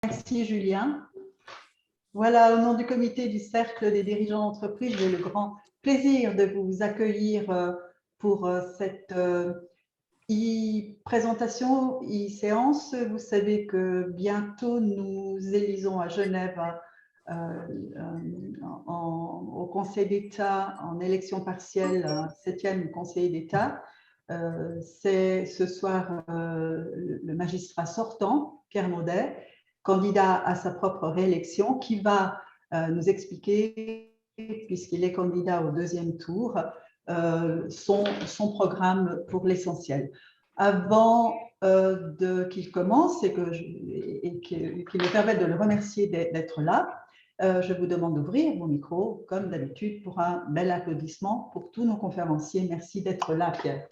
Merci Julien. Voilà, au nom du comité du Cercle des dirigeants d'entreprise, j'ai le grand plaisir de vous accueillir pour cette présentation, séance. Vous savez que bientôt nous élisons à Genève au Conseil d'État en élection partielle, un 7e conseiller d'État. C'est ce soir le magistrat sortant, Pierre Naudet, candidat à sa propre réélection, qui va nous expliquer, puisqu'il est candidat au 2e tour, son programme pour l'essentiel. Avant qu'il commence et qu'il me permette de le remercier d'être là, je vous demande d'ouvrir vos micros, comme d'habitude, pour un bel applaudissement pour tous nos conférenciers. Merci d'être là, Pierre.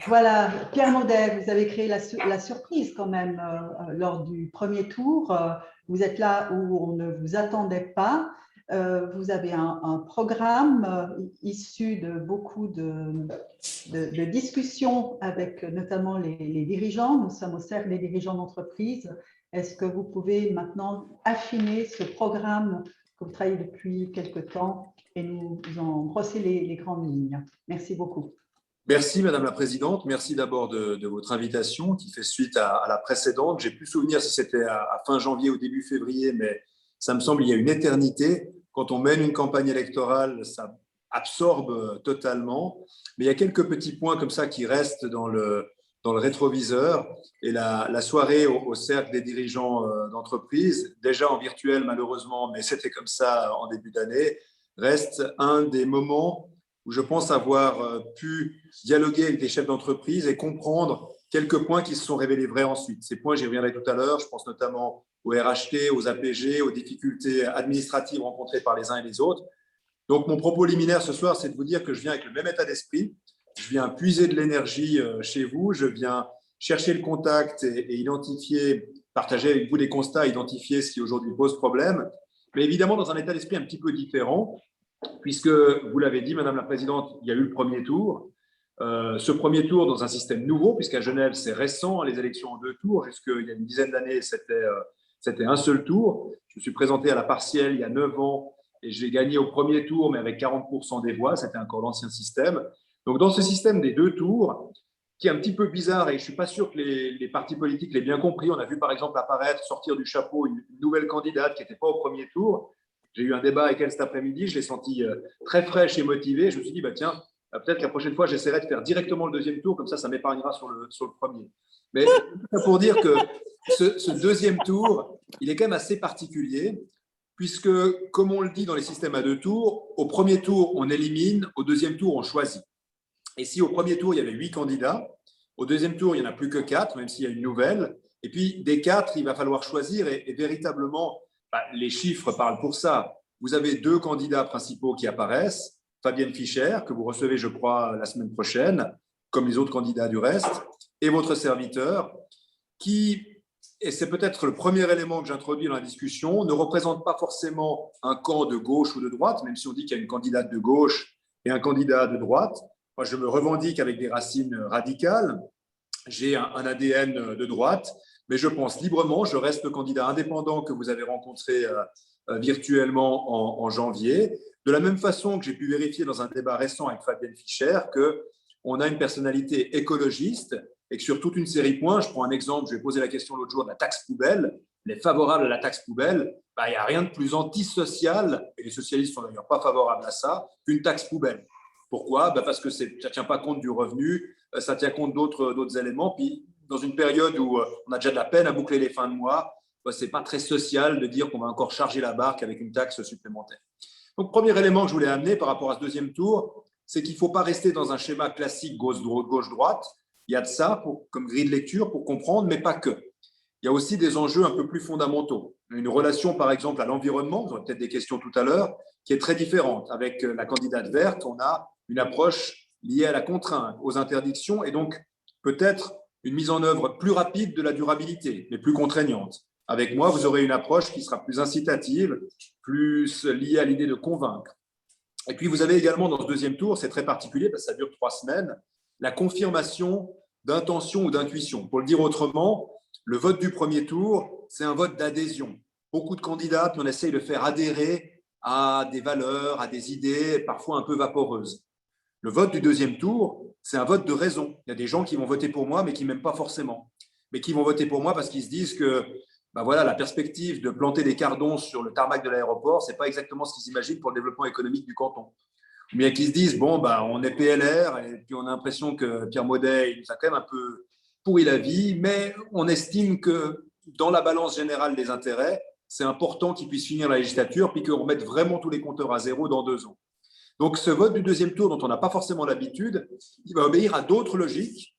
Voilà, Pierre Naudet, vous avez créé la surprise quand même lors du premier tour. Vous êtes là où on ne vous attendait pas. Vous avez un programme issu de beaucoup de discussions avec notamment les dirigeants. Nous sommes au Cercle des dirigeants d'entreprise. Est-ce que vous pouvez maintenant affiner ce programme que vous travaillez depuis quelque temps et nous en brosser les grandes lignes? Merci beaucoup. Merci Madame la Présidente, merci d'abord de votre invitation qui fait suite à la précédente. J'ai plus souvenir si c'était à fin janvier ou début février, mais ça me semble il y a une éternité. Quand on mène une campagne électorale, ça absorbe totalement. Mais il y a quelques petits points comme ça qui restent dans le rétroviseur. Et la soirée au Cercle des dirigeants d'entreprise, déjà en virtuel malheureusement, mais c'était comme ça en début d'année, reste un des moments où je pense avoir pu dialoguer avec des chefs d'entreprise et comprendre quelques points qui se sont révélés vrais ensuite. Ces points, j'y reviendrai tout à l'heure. Je pense notamment aux RHT, aux APG, aux difficultés administratives rencontrées par les uns et les autres. Donc, mon propos liminaire ce soir, c'est de vous dire que je viens avec le même état d'esprit. Je viens puiser de l'énergie chez vous. Je viens chercher le contact et identifier, partager avec vous des constats, identifier ce qui aujourd'hui pose problème. Mais évidemment, dans un état d'esprit un petit peu différent, puisque, vous l'avez dit, Madame la Présidente, il y a eu le premier tour. Ce premier tour dans un système nouveau, puisqu'à Genève, c'est récent, les élections en 2 tours. Jusqu'il y a une dizaine d'années, c'était un seul tour. Je me suis présenté à la partielle il y a 9 ans et j'ai gagné au premier tour, mais avec 40% des voix. C'était encore l'ancien système. Donc, dans ce système des 2 tours, qui est un petit peu bizarre et je ne suis pas sûr que les partis politiques l'aient bien compris. On a vu par exemple apparaître, sortir du chapeau une nouvelle candidate qui n'était pas au premier tour. J'ai eu un débat avec elle cet après-midi, je l'ai sentie très fraîche et motivée. Je me suis dit, bah, tiens, peut-être la prochaine fois, j'essaierai de faire directement le 2e tour, comme ça m'épargnera sur le premier. Mais pour dire que ce 2e tour, il est quand même assez particulier, puisque, comme on le dit dans les systèmes à 2 tours, au premier tour, on élimine, au 2e tour, on choisit. Et si au premier tour, il y avait 8 candidats, au 2e tour, il n'y en a plus que 4, même s'il y a une nouvelle. Et puis, des 4, il va falloir choisir et véritablement, les chiffres parlent pour ça. Vous avez 2 candidats principaux qui apparaissent, Fabienne Fischer, que vous recevez, je crois, la semaine prochaine, comme les autres candidats du reste, et votre serviteur, qui, et c'est peut-être le premier élément que j'introduis dans la discussion, ne représente pas forcément un camp de gauche ou de droite, même si on dit qu'il y a une candidate de gauche et un candidat de droite. Moi, je me revendique avec des racines radicales. J'ai un ADN de droite, mais je pense librement. Je reste le candidat indépendant que vous avez rencontré virtuellement en janvier. De la même façon que j'ai pu vérifier dans un débat récent avec Fabienne Fischer qu'on a une personnalité écologiste et que sur toute une série de points, je prends un exemple, je vais poser la question l'autre jour de la taxe poubelle, les favorables à la taxe poubelle, il n'y a rien de plus antisocial, et les socialistes ne sont d'ailleurs pas favorables à ça, qu'une taxe poubelle. Pourquoi? Parce que ça ne tient pas compte du revenu, ça tient compte d'autres éléments. Puis, dans une période où on a déjà de la peine à boucler les fins de mois, ce n'est pas très social de dire qu'on va encore charger la barque avec une taxe supplémentaire. Donc, premier élément que je voulais amener par rapport à ce 2e tour, c'est qu'il ne faut pas rester dans un schéma classique gauche-droite. Il y a de ça comme grille de lecture pour comprendre, mais pas que. Il y a aussi des enjeux un peu plus fondamentaux. Une relation, par exemple, à l'environnement, vous aurez peut-être des questions tout à l'heure, qui est très différente. Avec la candidate verte, on a une approche liée à la contrainte, aux interdictions, et donc peut-être une mise en œuvre plus rapide de la durabilité, mais plus contraignante. Avec moi, vous aurez une approche qui sera plus incitative, plus liée à l'idée de convaincre. Et puis, vous avez également dans ce 2e tour, c'est très particulier parce que ça dure 3 semaines, la confirmation d'intention ou d'intuition. Pour le dire autrement, le vote du premier tour, c'est un vote d'adhésion. Beaucoup de candidats, puis on essaye de faire adhérer à des valeurs, à des idées parfois un peu vaporeuses. Le vote du deuxième tour, c'est un vote de raison. Il y a des gens qui vont voter pour moi, mais qui ne m'aiment pas forcément. Mais qui vont voter pour moi parce qu'ils se disent que voilà, la perspective de planter des cardons sur le tarmac de l'aéroport, ce n'est pas exactement ce qu'ils imaginent pour le développement économique du canton. Ou bien qu'ils se disent, on est PLR, et puis on a l'impression que Pierre Maudet, il nous a quand même un peu pourri la vie, mais on estime que dans la balance générale des intérêts, c'est important qu'il puisse finir la législature, puis qu'on remette vraiment tous les compteurs à zéro dans 2 ans. Donc, ce vote du deuxième tour, dont on n'a pas forcément l'habitude, il va obéir à d'autres logiques.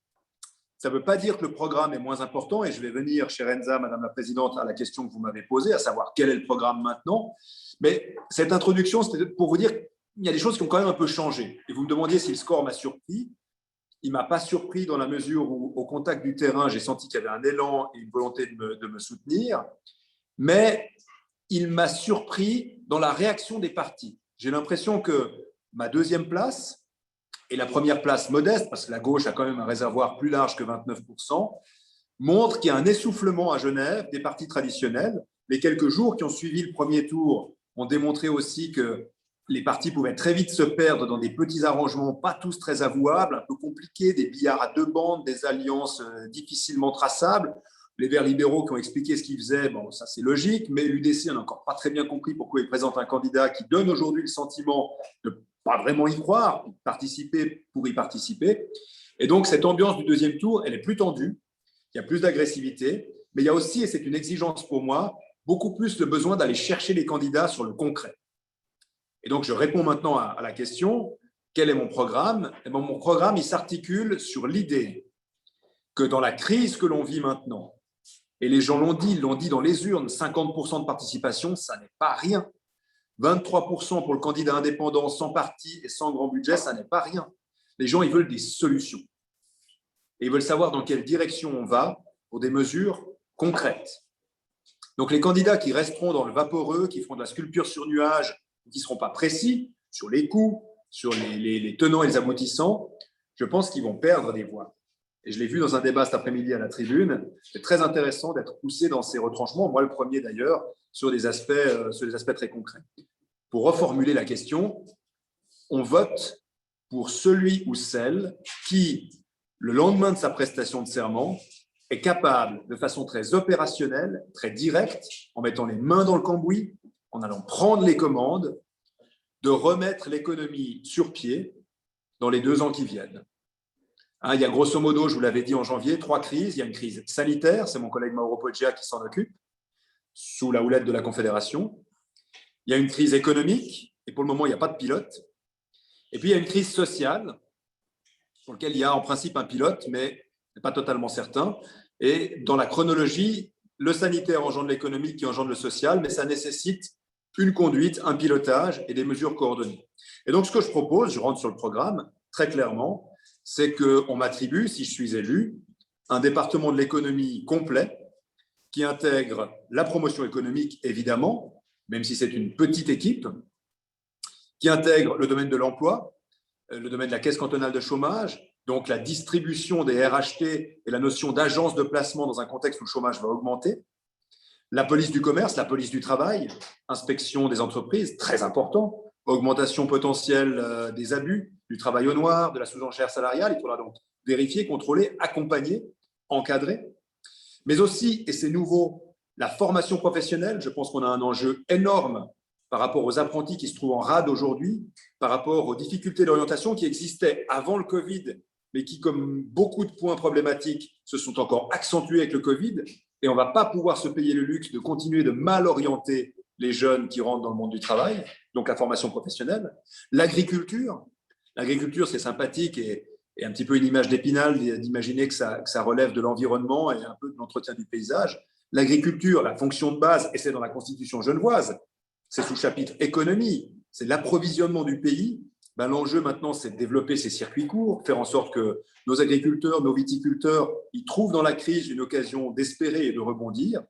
Ça ne veut pas dire que le programme est moins important, et je vais venir, chère Enza, Madame la Présidente, à la question que vous m'avez posée, à savoir quel est le programme maintenant. Mais cette introduction, c'était pour vous dire qu'il y a des choses qui ont quand même un peu changé. Et vous me demandiez si le score m'a surpris. Il ne m'a pas surpris dans la mesure où, au contact du terrain, j'ai senti qu'il y avait un élan et une volonté de me soutenir. Mais il m'a surpris dans la réaction des partis. J'ai l'impression que ma deuxième place et la première place modeste, parce que la gauche a quand même un réservoir plus large que 29%, montre qu'il y a un essoufflement à Genève des partis traditionnels. Les quelques jours qui ont suivi le premier tour ont démontré aussi que les partis pouvaient très vite se perdre dans des petits arrangements, pas tous très avouables, un peu compliqués, des billards à 2 bandes, des alliances difficilement traçables. Les Verts libéraux qui ont expliqué ce qu'ils faisaient, ça c'est logique, mais l'UDC n'a encore pas très bien compris pourquoi il présente un candidat qui donne aujourd'hui le sentiment de ne pas vraiment y croire, participer pour y participer. Et donc cette ambiance du deuxième tour, elle est plus tendue, il y a plus d'agressivité, mais il y a aussi, et c'est une exigence pour moi, beaucoup plus le besoin d'aller chercher les candidats sur le concret. Et donc je réponds maintenant à la question, quel est mon programme? Mon programme, il s'articule sur l'idée que dans la crise que l'on vit maintenant, et les gens l'ont dit dans les urnes, 50% de participation, ça n'est pas rien. 23% pour le candidat indépendant sans parti et sans grand budget, ça n'est pas rien. Les gens, ils veulent des solutions. Et ils veulent savoir dans quelle direction on va pour des mesures concrètes. Donc les candidats qui resteront dans le vaporeux, qui feront de la sculpture sur nuage, qui ne seront pas précis sur les coûts, sur les tenants et les aboutissants, je pense qu'ils vont perdre des voix. Et je l'ai vu dans un débat cet après-midi à la tribune, c'est très intéressant d'être poussé dans ces retranchements, moi le premier d'ailleurs, sur des aspects très concrets. Pour reformuler la question, on vote pour celui ou celle qui, le lendemain de sa prestation de serment, est capable, de façon très opérationnelle, très directe, en mettant les mains dans le cambouis, en allant prendre les commandes, de remettre l'économie sur pied dans les 2 ans qui viennent. Il y a grosso modo, je vous l'avais dit en janvier, 3 crises. Il y a une crise sanitaire, c'est mon collègue Mauro Poggia qui s'en occupe, sous la houlette de la Confédération. Il y a une crise économique, et pour le moment, il n'y a pas de pilote. Et puis, il y a une crise sociale, pour laquelle il y a en principe un pilote, mais ce n'est pas totalement certain. Et dans la chronologie, le sanitaire engendre l'économique qui engendre le social, mais ça nécessite une conduite, un pilotage et des mesures coordonnées. Et donc, ce que je propose, je rentre sur le programme, très clairement, c'est qu'on m'attribue, si je suis élu, un département de l'économie complet qui intègre la promotion économique, évidemment, même si c'est une petite équipe, qui intègre le domaine de l'emploi, le domaine de la caisse cantonale de chômage, donc la distribution des RHT et la notion d'agence de placement dans un contexte où le chômage va augmenter, la police du commerce, la police du travail, inspection des entreprises, très important, augmentation potentielle des abus, du travail au noir, de la sous-enchère salariale. Il faudra donc vérifier, contrôler, accompagner, encadrer. Mais aussi, et c'est nouveau, la formation professionnelle. Je pense qu'on a un enjeu énorme par rapport aux apprentis qui se trouvent en rade aujourd'hui, par rapport aux difficultés d'orientation qui existaient avant le Covid, mais qui, comme beaucoup de points problématiques, se sont encore accentués avec le Covid. Et on ne va pas pouvoir se payer le luxe de continuer de mal orienter les jeunes qui rentrent dans le monde du travail, donc la formation professionnelle. L'agriculture, c'est sympathique et un petit peu une image d'Épinal d'imaginer que ça relève de l'environnement et un peu de l'entretien du paysage. L'agriculture, la fonction de base, et c'est dans la Constitution genevoise, c'est sous chapitre économie, c'est l'approvisionnement du pays. L'enjeu maintenant, c'est de développer ces circuits courts, faire en sorte que nos agriculteurs, nos viticulteurs, ils trouvent dans la crise une occasion d'espérer et de rebondir.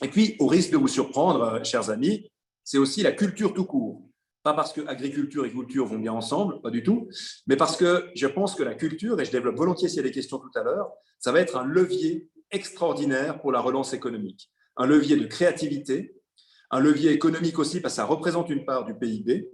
Et puis, au risque de vous surprendre, chers amis, c'est aussi la culture tout court. Pas parce que agriculture et culture vont bien ensemble, pas du tout, mais parce que je pense que la culture, et je développe volontiers s'il y a des questions tout à l'heure, ça va être un levier extraordinaire pour la relance économique. Un levier de créativité, un levier économique aussi parce que ça représente une part du PIB.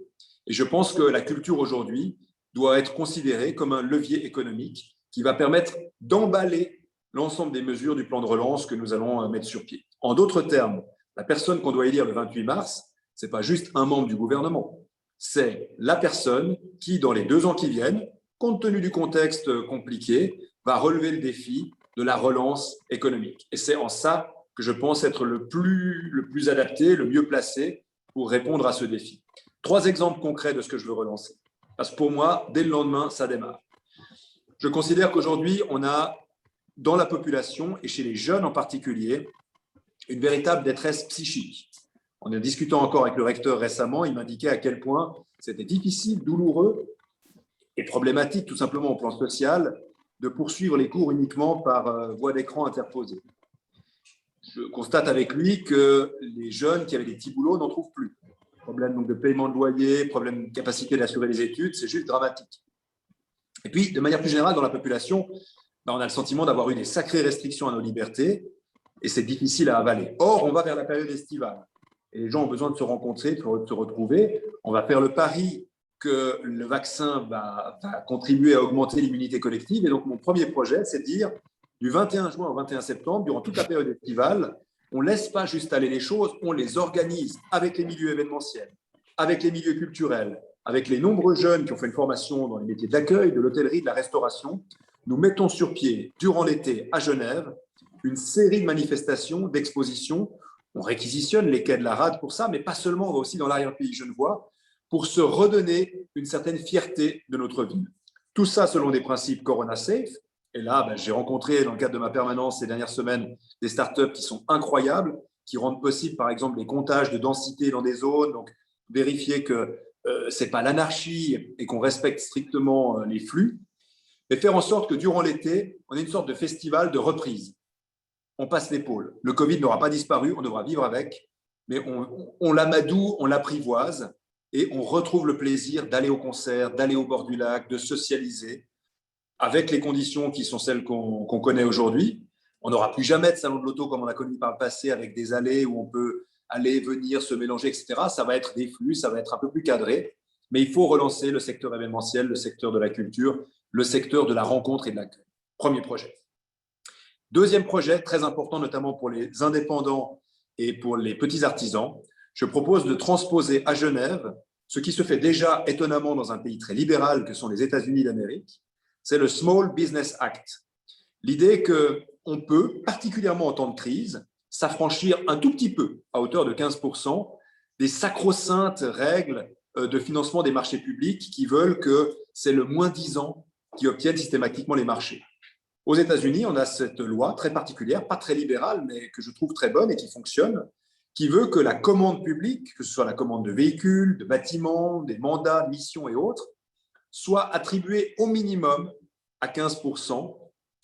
Et je pense que la culture aujourd'hui doit être considérée comme un levier économique qui va permettre d'emballer l'ensemble des mesures du plan de relance que nous allons mettre sur pied. En d'autres termes, la personne qu'on doit élire le 28 mars, ce n'est pas juste un membre du gouvernement, c'est la personne qui, dans les 2 ans qui viennent, compte tenu du contexte compliqué, va relever le défi de la relance économique. Et c'est en ça que je pense être le plus adapté, le mieux placé pour répondre à ce défi. 3 exemples concrets de ce que je veux relancer. Parce que pour moi, dès le lendemain, ça démarre. Je considère qu'aujourd'hui, on a dans la population, et chez les jeunes en particulier, une véritable détresse psychique. En discutant encore avec le recteur récemment, il m'indiquait à quel point c'était difficile, douloureux et problématique, tout simplement au plan social, de poursuivre les cours uniquement par voie d'écran interposée. Je constate avec lui que les jeunes qui avaient des petits boulots n'en trouvent plus. Problème donc, de paiement de loyer, problème de capacité d'assurer les études, c'est juste dramatique. Et puis, de manière plus générale, dans la population, on a le sentiment d'avoir eu des sacrées restrictions à nos libertés et c'est difficile à avaler. Or, on va vers la période estivale et les gens ont besoin de se rencontrer, de se retrouver. On va faire le pari que le vaccin va contribuer à augmenter l'immunité collective. Et donc, mon premier projet, c'est de dire, du 21 juin au 21 septembre, durant toute la période estivale, on ne laisse pas juste aller les choses, on les organise avec les milieux événementiels, avec les milieux culturels, avec les nombreux jeunes qui ont fait une formation dans les métiers de l'accueil, de l'hôtellerie, de la restauration. Nous mettons sur pied, durant l'été, à Genève, une série de manifestations, d'expositions. On réquisitionne les quais de la Rade pour ça, mais pas seulement, on va aussi dans l'arrière-pays genevois, pour se redonner une certaine fierté de notre ville. Tout ça selon des principes Corona Safe. Et là, j'ai rencontré dans le cadre de ma permanence ces dernières semaines des startups qui sont incroyables, qui rendent possible par exemple les comptages de densité dans des zones, donc vérifier que ce n'est pas l'anarchie et qu'on respecte strictement les flux, et faire en sorte que durant l'été, on ait une sorte de festival de reprise. On passe l'épaule. Le Covid n'aura pas disparu, on devra vivre avec, mais on l'amadoue, on l'apprivoise et on retrouve le plaisir d'aller au concert, d'aller au bord du lac, de socialiser avec les conditions qui sont celles qu'on connaît aujourd'hui. On n'aura plus jamais de salon de l'auto comme on a connu par le passé avec des allées où on peut aller, venir, se mélanger, etc. Ça va être des flux, ça va être un peu plus cadré, mais il faut relancer le secteur événementiel, le secteur de la culture, le secteur de la rencontre et de l'accueil. Premier projet. Deuxième projet, très important notamment pour les indépendants et pour les petits artisans, je propose de transposer à Genève ce qui se fait déjà étonnamment dans un pays très libéral que sont les États-Unis d'Amérique, c'est le Small Business Act. L'idée qu'on peut, particulièrement en temps de crise, s'affranchir un tout petit peu, à hauteur de 15%, des sacro-saintes règles de financement des marchés publics qui veulent que c'est le moins-disant qui obtienne systématiquement les marchés. Aux États-Unis, on a cette loi très particulière, pas très libérale, mais que je trouve très bonne et qui fonctionne, qui veut que la commande publique, que ce soit la commande de véhicules, de bâtiments, des mandats, missions et autres, soit attribuée au minimum à 15%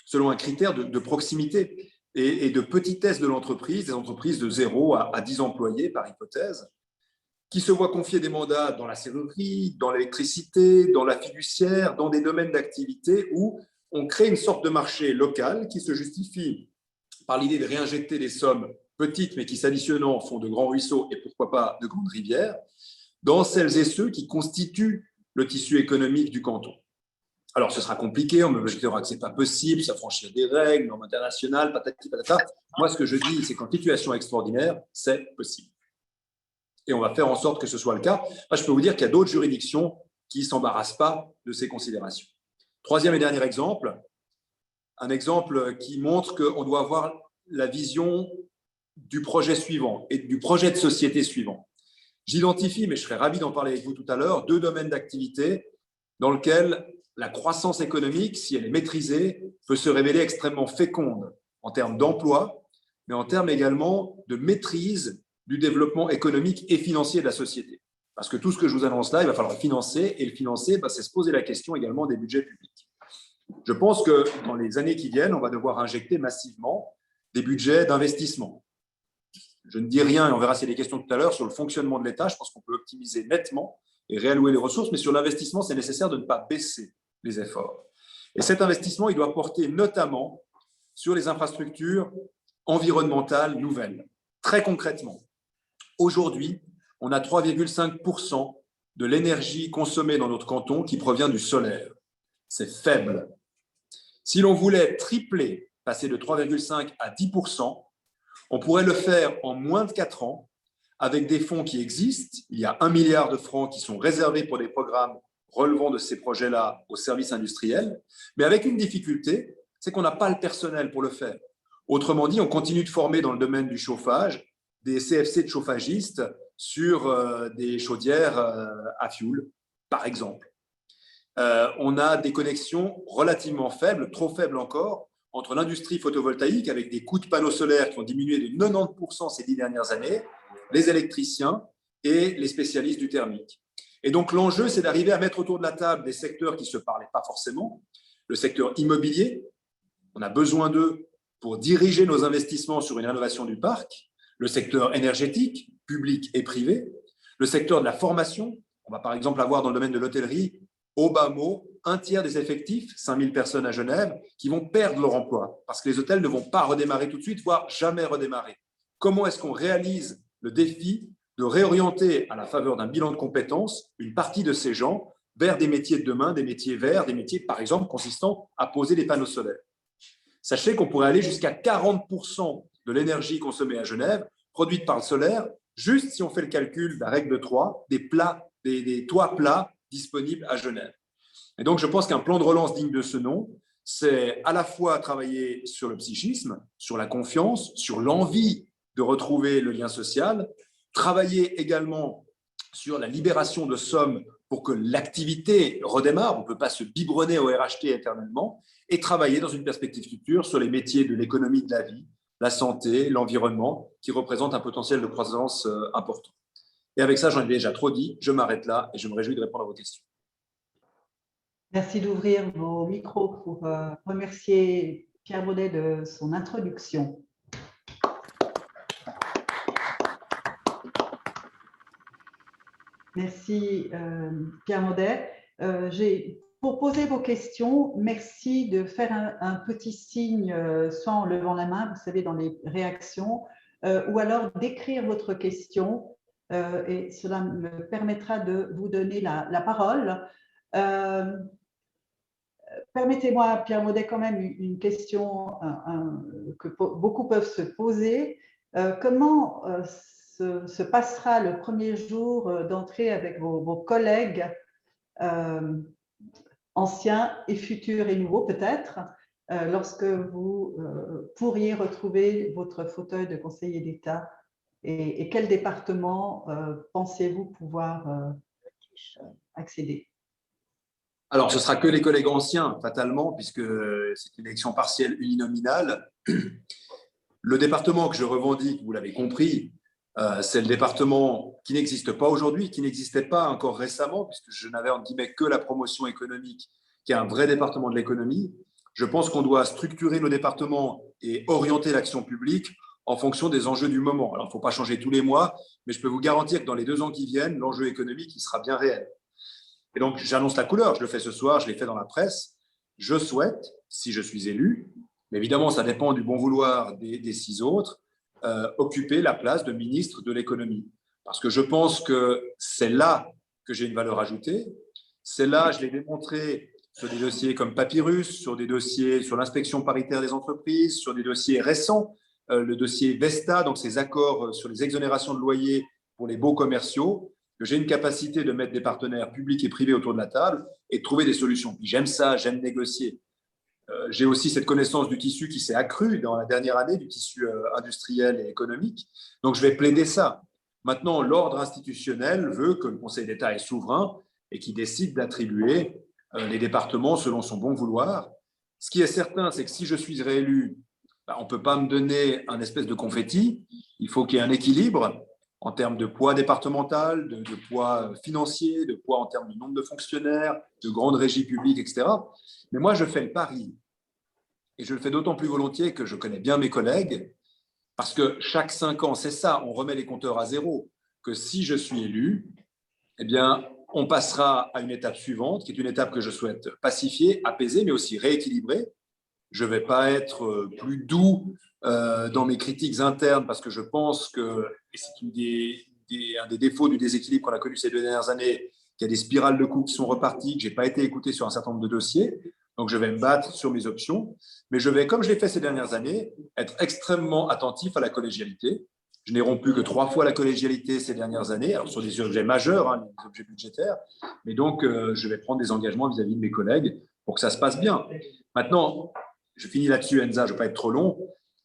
selon un critère de proximité et de petitesse de l'entreprise, des entreprises de 0 à 10 employés par hypothèse, qui se voient confier des mandats dans la serrurerie, dans l'électricité, dans la fiduciaire, dans des domaines d'activité où on crée une sorte de marché local qui se justifie par l'idée de réinjecter des sommes petites mais qui s'additionnant font de grands ruisseaux et pourquoi pas de grandes rivières dans celles et ceux qui constituent le tissu économique du canton. Alors, ce sera compliqué, on me dira que ce n'est pas possible, s'affranchir des règles, normes internationales, patati patata. Moi, ce que je dis, c'est qu'en situation extraordinaire, c'est possible. Et on va faire en sorte que ce soit le cas. Moi, je peux vous dire qu'il y a d'autres juridictions qui ne s'embarrassent pas de ces considérations. Troisième et dernier exemple, un exemple qui montre qu'on doit avoir la vision du projet suivant et du projet de société suivant. J'identifie, mais je serais ravi d'en parler avec vous tout à l'heure, 2 domaines d'activité dans lesquels la croissance économique, si elle est maîtrisée, peut se révéler extrêmement féconde en termes d'emploi, mais en termes également de maîtrise du développement économique et financier de la société. Parce que tout ce que je vous annonce là, il va falloir le financer, et le financer, c'est se poser la question également des budgets publics. Je pense que dans les années qui viennent, on va devoir injecter massivement des budgets d'investissement. Je ne dis rien, et on verra s'il y a des questions tout à l'heure, sur le fonctionnement de l'État. Je pense qu'on peut optimiser nettement et réallouer les ressources, mais sur l'investissement, c'est nécessaire de ne pas baisser les efforts. Et cet investissement, il doit porter notamment sur les infrastructures environnementales nouvelles. Très concrètement, aujourd'hui, on a 3,5% de l'énergie consommée dans notre canton qui provient du solaire. C'est faible. Si l'on voulait tripler, passer de 3,5 à 10%, on pourrait le faire en moins de 4 ans avec des fonds qui existent. Il y a 1 milliard de francs qui sont réservés pour des programmes relevant de ces projets-là aux services industriels, mais avec une difficulté, c'est qu'on n'a pas le personnel pour le faire. Autrement dit, on continue de former dans le domaine du chauffage des CFC de chauffagistes sur des chaudières à fioul, par exemple. On a des connexions relativement faibles, trop faibles encore, entre l'industrie photovoltaïque, avec des coûts de panneaux solaires qui ont diminué de 90% ces 10 dernières années, les électriciens et les spécialistes du thermique. Et donc, l'enjeu, c'est d'arriver à mettre autour de la table des secteurs qui ne se parlaient pas forcément. Le secteur immobilier, on a besoin d'eux pour diriger nos investissements sur une rénovation du parc. Le secteur énergétique, public et privé. Le secteur de la formation. On va par exemple avoir dans le domaine de l'hôtellerie, au bas mot, 1/3 des effectifs, 5000 personnes à Genève, qui vont perdre leur emploi parce que les hôtels ne vont pas redémarrer tout de suite, voire jamais redémarrer. Comment est-ce qu'on réalise le défi de réorienter à la faveur d'un bilan de compétences une partie de ces gens vers des métiers de demain, des métiers verts, des métiers, par exemple, consistant à poser des panneaux solaires. Sachez qu'on pourrait aller jusqu'à 40% de l'énergie consommée à Genève, produite par le solaire, juste si on fait le calcul de la règle de 3, des toits plats disponibles à Genève. Et donc, je pense qu'un plan de relance digne de ce nom, c'est à la fois travailler sur le psychisme, sur la confiance, sur l'envie de retrouver le lien social, travailler également sur la libération de sommes pour que l'activité redémarre, on ne peut pas se biberonner au RHT éternellement, et travailler dans une perspective future sur les métiers de l'économie de la vie, la santé, l'environnement, qui représentent un potentiel de croissance important. Et avec ça, j'en ai déjà trop dit, je m'arrête là et je me réjouis de répondre à vos questions. Merci d'ouvrir vos micros pour remercier Pierre Baudet de son introduction. Merci Pierre Baudet. Pour poser vos questions, merci de faire un petit signe, soit en levant la main, vous savez, dans les réactions, ou alors d'écrire votre question, et cela me permettra de vous donner la parole. Permettez-moi, Pierre Baudet, quand même une question que beaucoup peuvent se poser. Comment se passera le premier jour d'entrée avec vos collègues anciens et futurs et nouveaux peut-être, lorsque vous pourriez retrouver votre fauteuil de conseiller d'État, et quel département pensez-vous pouvoir accéder? Alors, ce ne sera que les collègues anciens, fatalement, puisque c'est une élection partielle uninominale. Le département que je revendique, vous l'avez compris, c'est le département qui n'existe pas aujourd'hui, qui n'existait pas encore récemment, puisque je n'avais en guillemets que la promotion économique, qui est un vrai département de l'économie. Je pense qu'on doit structurer nos départements et orienter l'action publique en fonction des enjeux du moment. Alors, il ne faut pas changer tous les mois, mais je peux vous garantir que dans les 2 ans qui viennent, l'enjeu économique il sera bien réel. Et donc, j'annonce la couleur, je le fais ce soir, je l'ai fait dans la presse. Je souhaite, si je suis élu, mais évidemment, ça dépend du bon vouloir des 6 autres, occuper la place de ministre de l'économie. Parce que je pense que c'est là que j'ai une valeur ajoutée. C'est là, je l'ai démontré sur des dossiers comme Papyrus, sur des dossiers sur l'inspection paritaire des entreprises, sur des dossiers récents, le dossier Vesta, donc ces accords sur les exonérations de loyers pour les baux commerciaux, que j'ai une capacité de mettre des partenaires publics et privés autour de la table et de trouver des solutions. Puis j'aime ça, j'aime négocier. J'ai aussi cette connaissance du tissu qui s'est accrue dans la dernière année, du tissu industriel et économique. Donc, je vais plaider ça. Maintenant, l'ordre institutionnel veut que le Conseil d'État est souverain et qu'il décide d'attribuer les départements selon son bon vouloir. Ce qui est certain, c'est que si je suis réélu, on ne peut pas me donner un espèce de confetti. Il faut qu'il y ait un équilibre en termes de poids départemental, de poids financier, de poids en termes de nombre de fonctionnaires, de grandes régies publiques, etc. Mais moi, je fais le pari, et je le fais d'autant plus volontiers que je connais bien mes collègues, parce que chaque 5 ans, c'est ça, on remet les compteurs à zéro, que si je suis élu, eh bien, on passera à une étape suivante, qui est une étape que je souhaite pacifier, apaiser, mais aussi rééquilibrer. Je ne vais pas être plus doux dans mes critiques internes parce que je pense que, et c'est un des défauts du déséquilibre qu'on a connu ces 2 dernières années, qu'il y a des spirales de coûts qui sont reparties, que je n'ai pas été écouté sur un certain nombre de dossiers. Donc, je vais me battre sur mes options. Mais je vais, comme je l'ai fait ces dernières années, être extrêmement attentif à la collégialité. Je n'ai rompu que 3 fois la collégialité ces dernières années, alors sur des objets majeurs, hein, les objets budgétaires. Mais donc, je vais prendre des engagements vis-à-vis de mes collègues pour que ça se passe bien. Maintenant, je finis là-dessus, Enza, je ne vais pas être trop long.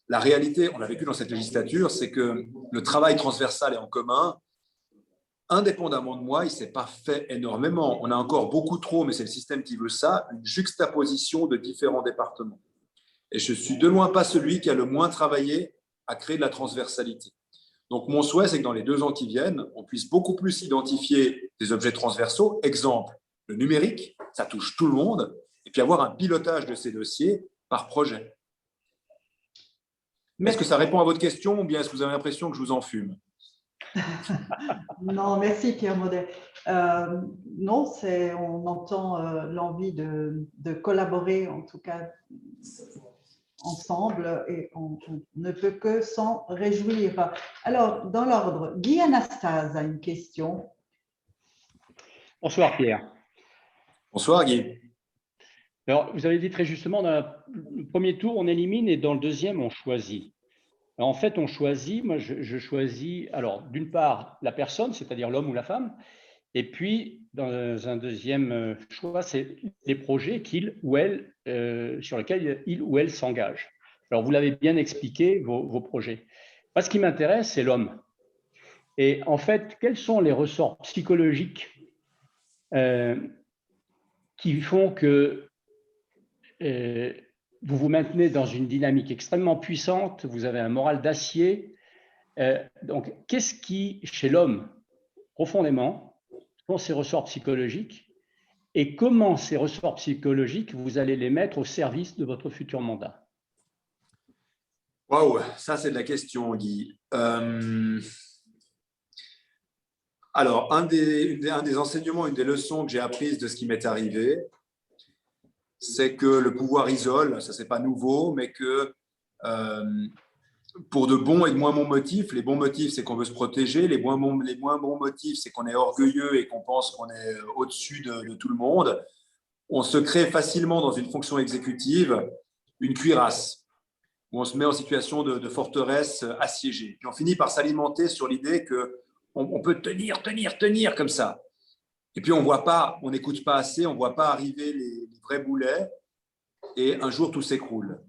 La réalité, on l'a vécu dans cette législature, c'est que le travail transversal et en commun, indépendamment de moi, il ne s'est pas fait énormément. On a encore beaucoup trop, mais c'est le système qui veut ça, une juxtaposition de différents départements. Et je suis de loin pas celui qui a le moins travaillé à créer de la transversalité. Donc, mon souhait, c'est que dans les 2 ans qui viennent, on puisse beaucoup plus identifier des objets transversaux. Exemple, le numérique, ça touche tout le monde, et puis avoir un pilotage de ces dossiers par projet. Est-ce que ça répond à votre question ou bien est-ce que vous avez l'impression que je vous enfume? Non, merci Pierre Maudet. Non, on entend l'envie de collaborer, en tout cas ensemble, et on ne peut que s'en réjouir. Alors, dans l'ordre, Guy Anastase a une question. Bonsoir Pierre. Bonsoir Guy. Alors, vous avez dit très justement, dans le premier tour, on élimine et dans le deuxième, on choisit. Alors, en fait, on choisit, moi je choisis, alors d'une part, la personne, c'est-à-dire l'homme ou la femme, et puis dans un deuxième choix, c'est les projets sur lesquels il ou elle s'engage. Alors, vous l'avez bien expliqué, vos projets. Moi, ce qui m'intéresse, c'est l'homme. Et en fait, quels sont les ressorts psychologiques qui font que vous vous maintenez dans une dynamique extrêmement puissante, vous avez un moral d'acier. Donc, qu'est-ce qui, chez l'homme, profondément, sont ces ressorts psychologiques et comment ces ressorts psychologiques, vous allez les mettre au service de votre futur mandat? Waouh, ça c'est de la question, Guy. Alors, un des enseignements, une des leçons que j'ai apprises de ce qui m'est arrivé, c'est que le pouvoir isole, ça c'est pas nouveau, mais que pour de bons et de moins bons motifs, les bons motifs c'est qu'on veut se protéger, les moins bons motifs c'est qu'on est orgueilleux et qu'on pense qu'on est au-dessus de tout le monde. On se crée facilement dans une fonction exécutive une cuirasse où on se met en situation de forteresse assiégée. Puis on finit par s'alimenter sur l'idée qu'on peut tenir comme ça. Et puis on voit pas, on n'écoute pas assez, on voit pas arriver les vrais boulets et un jour tout s'écroule.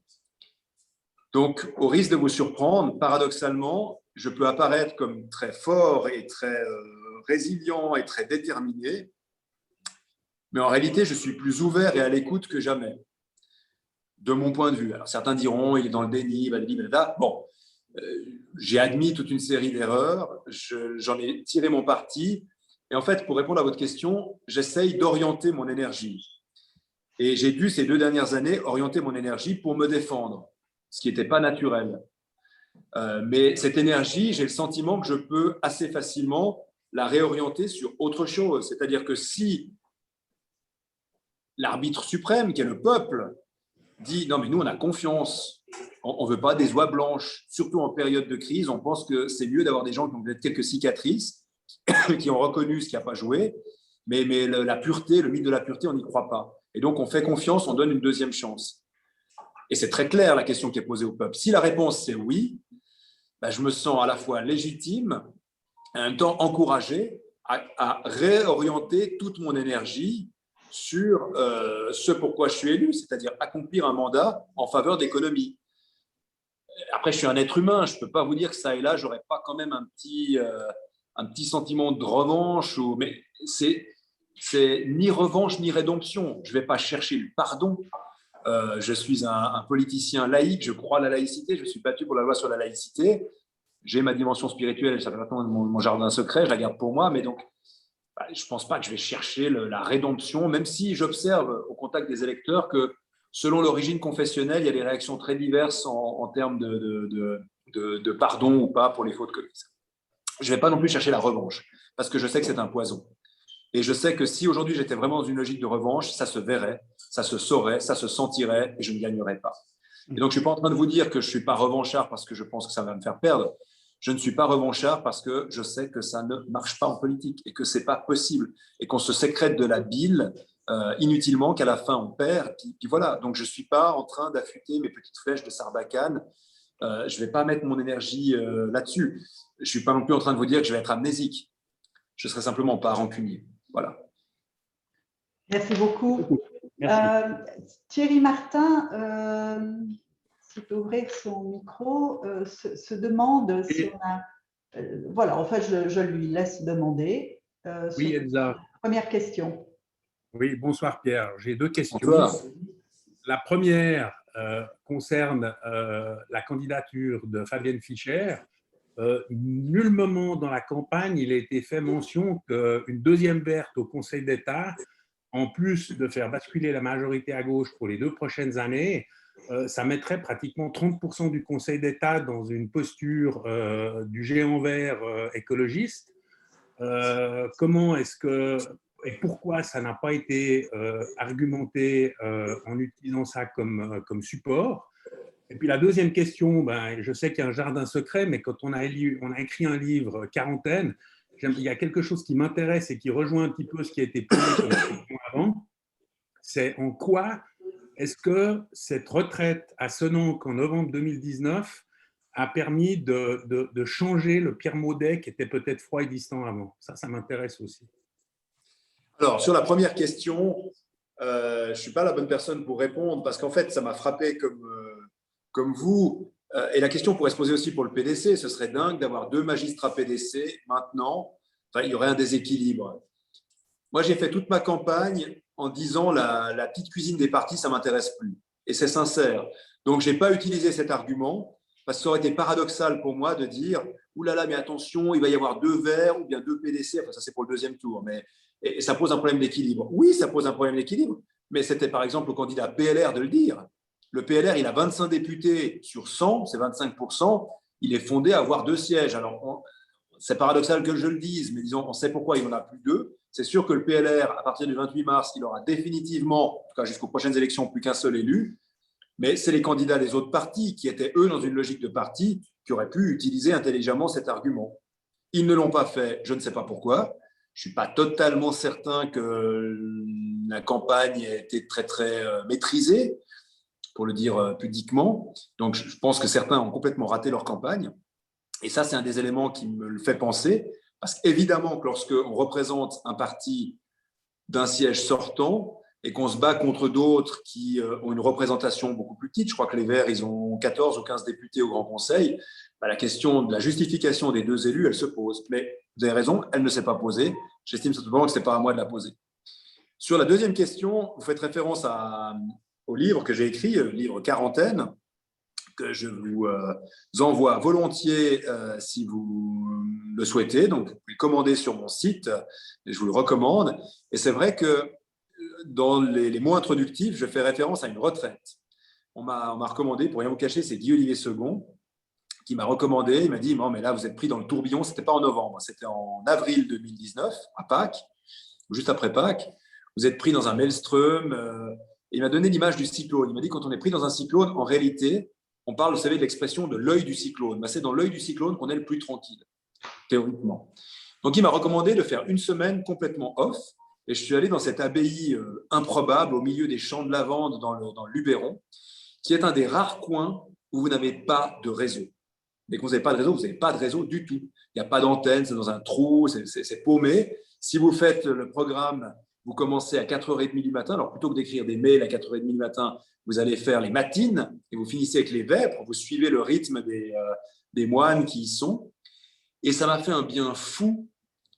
Donc, au risque de vous surprendre, paradoxalement, je peux apparaître comme très fort et très résilient et très déterminé, mais en réalité, je suis plus ouvert et à l'écoute que jamais, de mon point de vue. Alors, certains diront, il est dans le déni, blablabla. Bon, j'ai admis toute une série d'erreurs, j'en ai tiré mon parti, et en fait, pour répondre à votre question, j'essaye d'orienter mon énergie. Et j'ai dû, ces 2 dernières années, orienter mon énergie pour me défendre, ce qui n'était pas naturel. Mais cette énergie, j'ai le sentiment que je peux assez facilement la réorienter sur autre chose. C'est-à-dire que si l'arbitre suprême, qui est le peuple, dit « Non, mais nous, on a confiance, on ne veut pas des oies blanches, surtout en période de crise, on pense que c'est mieux d'avoir des gens qui ont peut-être quelques cicatrices, qui ont reconnu ce qui n'a pas joué, mais la pureté, le mythe de la pureté, on n'y croit pas. Et donc, on fait confiance, on donne une deuxième chance. » Et c'est très clair la question qui est posée au peuple. Si la réponse c'est oui, ben, je me sens à la fois légitime et en même temps encouragé à réorienter toute mon énergie sur ce pourquoi je suis élu, c'est-à-dire accomplir un mandat en faveur d'économie. Après, je suis un être humain, je ne peux pas vous dire que ça et là, je n'aurais pas quand même un petit sentiment de revanche, mais c'est ni revanche ni rédemption. Je ne vais pas chercher le pardon. Je suis un politicien laïque, je crois à la laïcité, je me suis battu pour la loi sur la laïcité. J'ai ma dimension spirituelle, ça fait maintenant mon jardin secret, je la garde pour moi, mais donc je ne pense pas que je vais chercher la rédemption, même si j'observe au contact des électeurs que selon l'origine confessionnelle, il y a des réactions très diverses en termes de pardon ou pas pour les fautes commises. Je ne vais pas non plus chercher la revanche, parce que je sais que c'est un poison. Et je sais que si aujourd'hui j'étais vraiment dans une logique de revanche, ça se verrait, ça se saurait, ça se sentirait et je ne gagnerais pas. Et donc, je ne suis pas en train de vous dire que je ne suis pas revanchard parce que je pense que ça va me faire perdre. Je ne suis pas revanchard parce que je sais que ça ne marche pas en politique et que ce n'est pas possible et qu'on se sécrète de la bile inutilement, qu'à la fin on perd. Puis voilà, donc je ne suis pas en train d'affûter mes petites flèches de Sarbacane. Je ne vais pas mettre mon énergie là-dessus. Je ne suis pas non plus en train de vous dire que je vais être amnésique. Je ne serai simplement pas rancunier. Voilà. Merci beaucoup. Merci. Thierry Martin, s'il peut ouvrir son micro, se demande si on a… voilà, en fait, je lui laisse demander. Oui, Elsa. Première question. Oui, bonsoir Pierre. J'ai deux questions. Bonsoir. La première concerne la candidature de Fabienne Fischer. Nul moment dans la campagne, il a été fait mention qu'une deuxième verte au Conseil d'État, en plus de faire basculer la majorité à gauche pour les 2 prochaines années, ça mettrait pratiquement 30% du Conseil d'État dans une posture du géant vert écologiste. Comment est-ce que et pourquoi ça n'a pas été argumenté en utilisant ça comme support? Et puis la deuxième question, je sais qu'il y a un jardin secret, mais quand on a écrit un livre Quarantaine, il y a quelque chose qui m'intéresse et qui rejoint un petit peu ce qui a été posé comme question avant, c'est en quoi est-ce que cette retraite à Senonque en novembre 2019 a permis de changer le Pierre Maudet qui était peut-être froid et distant avant. Ça m'intéresse aussi. Alors, sur la première question, je ne suis pas la bonne personne pour répondre parce qu'en fait, ça m'a frappé comme vous. Et la question pourrait se poser aussi pour le PDC. Ce serait dingue d'avoir 2 magistrats PDC maintenant. Enfin, il y aurait un déséquilibre. Moi, j'ai fait toute ma campagne en disant la petite cuisine des partis, ça ne m'intéresse plus. Et c'est sincère. Donc, je n'ai pas utilisé cet argument parce que ça aurait été paradoxal pour moi de dire « Ouh là là, mais attention, il va y avoir 2 Verts ou bien 2 PDC. » Enfin, ça, c'est pour le 2e tour. Et ça pose un problème d'équilibre. Oui, ça pose un problème d'équilibre. Mais c'était par exemple au candidat PLR de le dire. Le PLR, il a 25 députés sur 100, c'est 25%. Il est fondé à avoir 2 sièges. Alors, c'est paradoxal que je le dise, mais disons, on sait pourquoi il n'en a plus 2. C'est sûr que le PLR, à partir du 28 mars, il aura définitivement, en tout cas jusqu'aux prochaines élections, plus qu'un seul élu. Mais c'est les candidats des autres partis qui étaient, eux, dans une logique de parti, qui auraient pu utiliser intelligemment cet argument. Ils ne l'ont pas fait, je ne sais pas pourquoi. Je ne suis pas totalement certain que la campagne ait été très, très maîtrisée, pour le dire pudiquement. Donc, je pense que certains ont complètement raté leur campagne. Et ça, c'est un des éléments qui me le fait penser. Parce qu'évidemment, que lorsqu'on représente un parti d'un siège sortant et qu'on se bat contre d'autres qui ont une représentation beaucoup plus petite, je crois que les Verts, ils ont 14 ou 15 députés au Grand Conseil, la question de la justification des 2 élus, elle se pose. Mais vous avez raison, elle ne s'est pas posée. J'estime simplement que ce n'est pas à moi de la poser. Sur la deuxième question, vous faites référence au livre que j'ai écrit, le livre Quarantaine, que je vous envoie volontiers si vous le souhaitez. Donc, vous pouvez le commander sur mon site et je vous le recommande. Et c'est vrai que dans les mots introductifs, je fais référence à une retraite. On m'a recommandé, pour rien vous cacher, c'est Guy-Olivier Second qui m'a recommandé. Il m'a dit, non, mais là, vous êtes pris dans le tourbillon. Ce n'était pas en novembre, c'était en avril 2019, à Pâques, ou juste après Pâques. Vous êtes pris dans un maelstrom. Il m'a donné l'image du cyclone. Il m'a dit, quand on est pris dans un cyclone, en réalité, on parle, vous savez, de l'expression de l'œil du cyclone. C'est dans l'œil du cyclone qu'on est le plus tranquille, théoriquement. Donc, il m'a recommandé de faire une semaine complètement off. Et je suis allé dans cette abbaye improbable au milieu des champs de lavande dans le Luberon, qui est un des rares coins où vous n'avez pas de réseau. Dès que vous n'avez pas de réseau, vous n'avez pas de réseau du tout. Il n'y a pas d'antenne, c'est dans un trou, c'est paumé. Si vous faites le programme, vous commencez à 4h30 du matin. Alors, plutôt que d'écrire des mails à 4h30 du matin, vous allez faire les matines et vous finissez avec les vêpres. Vous suivez le rythme des moines qui y sont. Et ça m'a fait un bien fou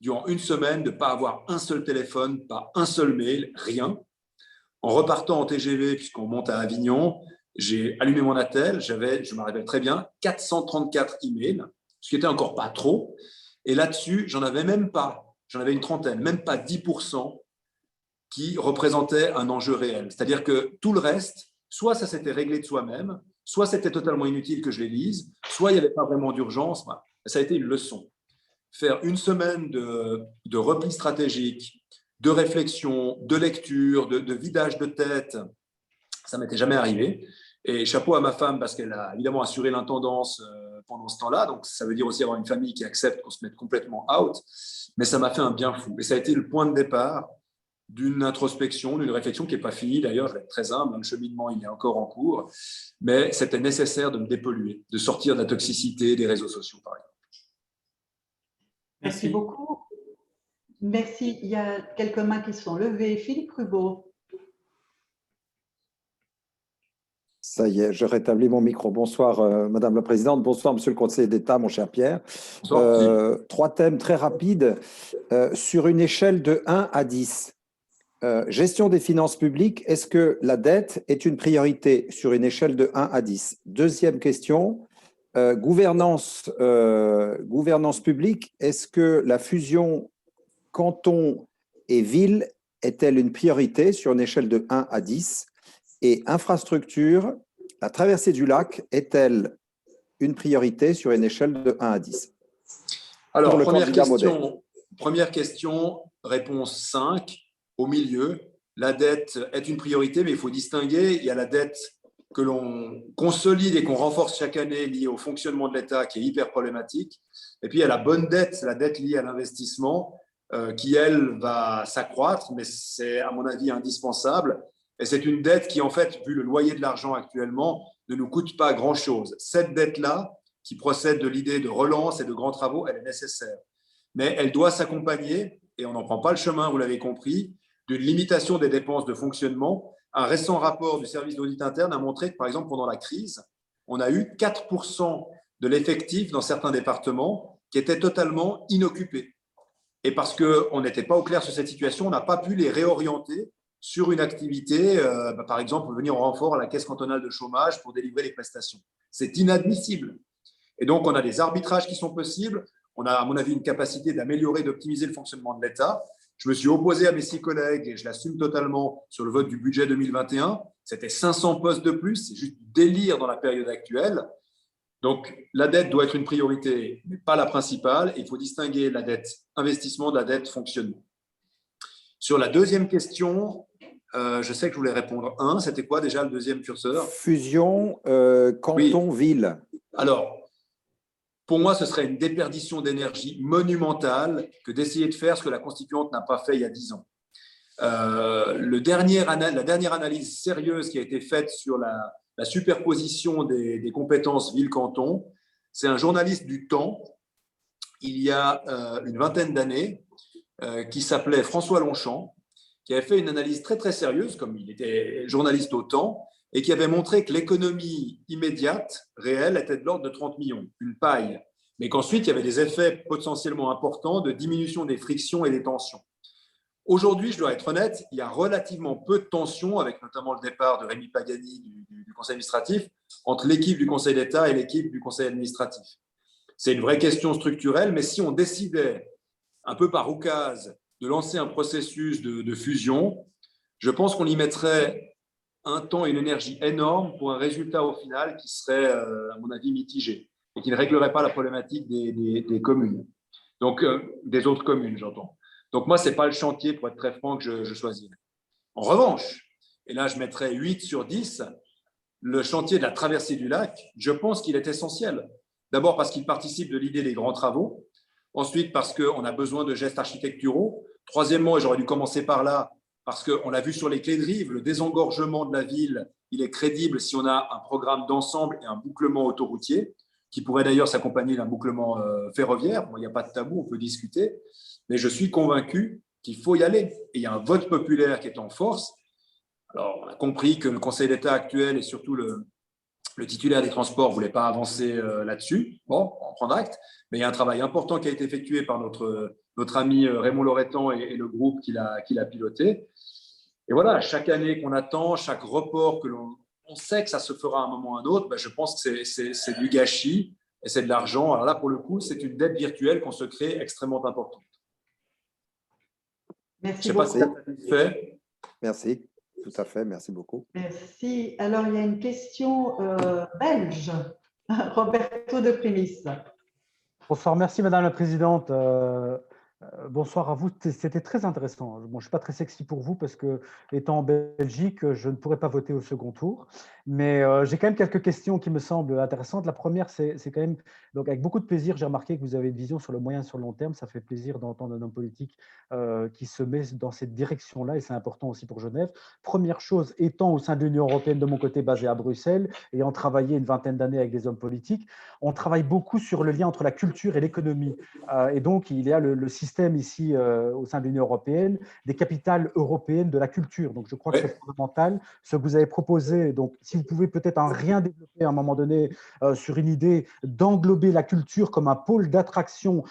durant une semaine de ne pas avoir un seul téléphone, pas un seul mail, rien. En repartant en TGV, puisqu'on monte à Avignon, j'ai allumé mon attel, j'avais, je me rappelle très bien, 434 emails, ce qui était encore pas trop. Et là-dessus, j'en avais même pas, j'en avais une trentaine, même pas 10% qui représentaient un enjeu réel. C'est-à-dire que tout le reste, soit ça s'était réglé de soi-même, soit c'était totalement inutile que je les lise, soit il n'y avait pas vraiment d'urgence. Ça a été une leçon. Faire une semaine de repli stratégique, de réflexion, de lecture, de vidage de tête. Ça ne m'était jamais arrivé. Et chapeau à ma femme parce qu'elle a évidemment assuré l'intendance pendant ce temps-là. Donc, ça veut dire aussi avoir une famille qui accepte qu'on se mette complètement out. Mais ça m'a fait un bien fou. Et ça a été le point de départ d'une introspection, d'une réflexion qui n'est pas finie. D'ailleurs, je vais être très humble, le cheminement, il est encore en cours. Mais c'était nécessaire de me dépolluer, de sortir de la toxicité des réseaux sociaux, par exemple. Merci beaucoup. Merci. Il y a quelques mains qui sont levées. Philippe Rubaud. Ça y est, je rétablis mon micro. Bonsoir, Madame la Présidente. Bonsoir, Monsieur le Conseiller d'État, mon cher Pierre. Bonsoir. 3 thèmes très rapides. Sur une échelle de 1 à 10, gestion des finances publiques, est-ce que la dette est une priorité sur une échelle de 1 à 10? Deuxième question, gouvernance publique, est-ce que la fusion canton et ville est-elle une priorité sur une échelle de 1 à 10? Et infrastructure, la traversée du lac est-elle une priorité sur une échelle de 1 à 10? Alors, première question, réponse 5, au milieu. La dette est une priorité, mais il faut distinguer. Il y a la dette que l'on consolide et qu'on renforce chaque année liée au fonctionnement de l'État, qui est hyper problématique. Et puis, il y a la bonne dette, la dette liée à l'investissement, qui, elle, va s'accroître, mais c'est, à mon avis, indispensable. Et c'est une dette qui, en fait, vu le loyer de l'argent actuellement, ne nous coûte pas grand-chose. Cette dette-là, qui procède de l'idée de relance et de grands travaux, elle est nécessaire. Mais elle doit s'accompagner, et on n'en prend pas le chemin, vous l'avez compris, d'une limitation des dépenses de fonctionnement. Un récent rapport du service d'audit interne a montré que, par exemple, pendant la crise, on a eu 4% de l'effectif dans certains départements qui étaient totalement inoccupés. Et parce qu'on n'était pas au clair sur cette situation, on n'a pas pu les réorienter sur une activité, par exemple, venir en renfort à la caisse cantonale de chômage pour délivrer les prestations. C'est inadmissible. Et donc, on a des arbitrages qui sont possibles. On a, à mon avis, une capacité d'améliorer, d'optimiser le fonctionnement de l'État. Je me suis opposé à mes 6 collègues, et je l'assume totalement, sur le vote du budget 2021. C'était 500 postes de plus. C'est juste du délire dans la période actuelle. Donc, la dette doit être une priorité, mais pas la principale. Il faut distinguer la dette investissement de la dette fonctionnement. Sur la deuxième question, je sais que je voulais répondre. C'était quoi déjà le deuxième curseur? Fusion canton-ville. Oui. Alors, pour moi, ce serait une déperdition d'énergie monumentale que d'essayer de faire ce que la Constituante n'a pas fait il y a 10 ans. La dernière analyse sérieuse qui a été faite sur la superposition des compétences ville-canton, c'est un journaliste du Temps, il y a une vingtaine d'années, qui s'appelait François Longchamp, qui avait fait une analyse très, très sérieuse, comme il était journaliste au Temps, et qui avait montré que l'économie immédiate, réelle, était de l'ordre de 30 millions, une paille, mais qu'ensuite, il y avait des effets potentiellement importants de diminution des frictions et des tensions. Aujourd'hui, je dois être honnête, il y a relativement peu de tensions, avec notamment le départ de Rémi Pagani du Conseil administratif, entre l'équipe du Conseil d'État et l'équipe du Conseil administratif. C'est une vraie question structurelle, mais si on décidait un peu par oukase, de lancer un processus de fusion, je pense qu'on y mettrait un temps et une énergie énorme pour un résultat au final qui serait, à mon avis, mitigé et qui ne réglerait pas la problématique des communes. Donc, des autres communes, j'entends. Donc, moi, ce n'est pas le chantier, pour être très franc, que je choisirais. En revanche, et là, je mettrais 8 sur 10, le chantier de la traversée du lac, je pense qu'il est essentiel. D'abord parce qu'il participe de l'idée des grands travaux. Ensuite, parce qu'on a besoin de gestes architecturaux. Troisièmement, et j'aurais dû commencer par là, parce qu'on l'a vu sur les clés de rive, le désengorgement de la ville, il est crédible si on a un programme d'ensemble et un bouclement autoroutier, qui pourrait d'ailleurs s'accompagner d'un bouclement ferroviaire. Bon, il n'y a pas de tabou, on peut discuter, mais je suis convaincu qu'il faut y aller. Et il y a un vote populaire qui est en force. Alors, on a compris que le Conseil d'État actuel et surtout le titulaire des transports ne voulait pas avancer là-dessus. Bon, on prend acte, mais il y a un travail important qui a été effectué par notre ami Raymond Loretan et le groupe qui l'a piloté. Et voilà, chaque année qu'on attend, chaque report que on sait que ça se fera à un moment ou à un autre, ben je pense que c'est du gâchis et c'est de l'argent. Alors là, pour le coup, c'est une dette virtuelle qu'on se crée extrêmement importante. Merci beaucoup. Je ne sais pas si ça fait. Merci. Tout à fait, merci beaucoup. Merci. Alors, il y a une question belge. Roberto de Primis. Bonsoir, merci Madame la Présidente. Bonsoir à vous. C'était très intéressant. Bon, je ne suis pas très sexy pour vous parce que, étant en Belgique, je ne pourrais pas voter au second tour. Mais j'ai quand même quelques questions qui me semblent intéressantes. La première, c'est quand même, donc avec beaucoup de plaisir, j'ai remarqué que vous avez une vision sur le moyen et sur le long terme. Ça fait plaisir d'entendre un homme politique qui se met dans cette direction-là et c'est important aussi pour Genève. Première chose, étant au sein de l'Union européenne, de mon côté, basé à Bruxelles, ayant travaillé une vingtaine d'années avec des hommes politiques, on travaille beaucoup sur le lien entre la culture et l'économie. Et donc, il y a le système ici au sein de l'Union européenne des capitales européennes de la culture. Donc, je crois que c'est fondamental. Ce que vous avez proposé, donc, si vous pouvez peut-être en rien développer à un moment donné sur une idée d'englober la culture comme un pôle d'attraction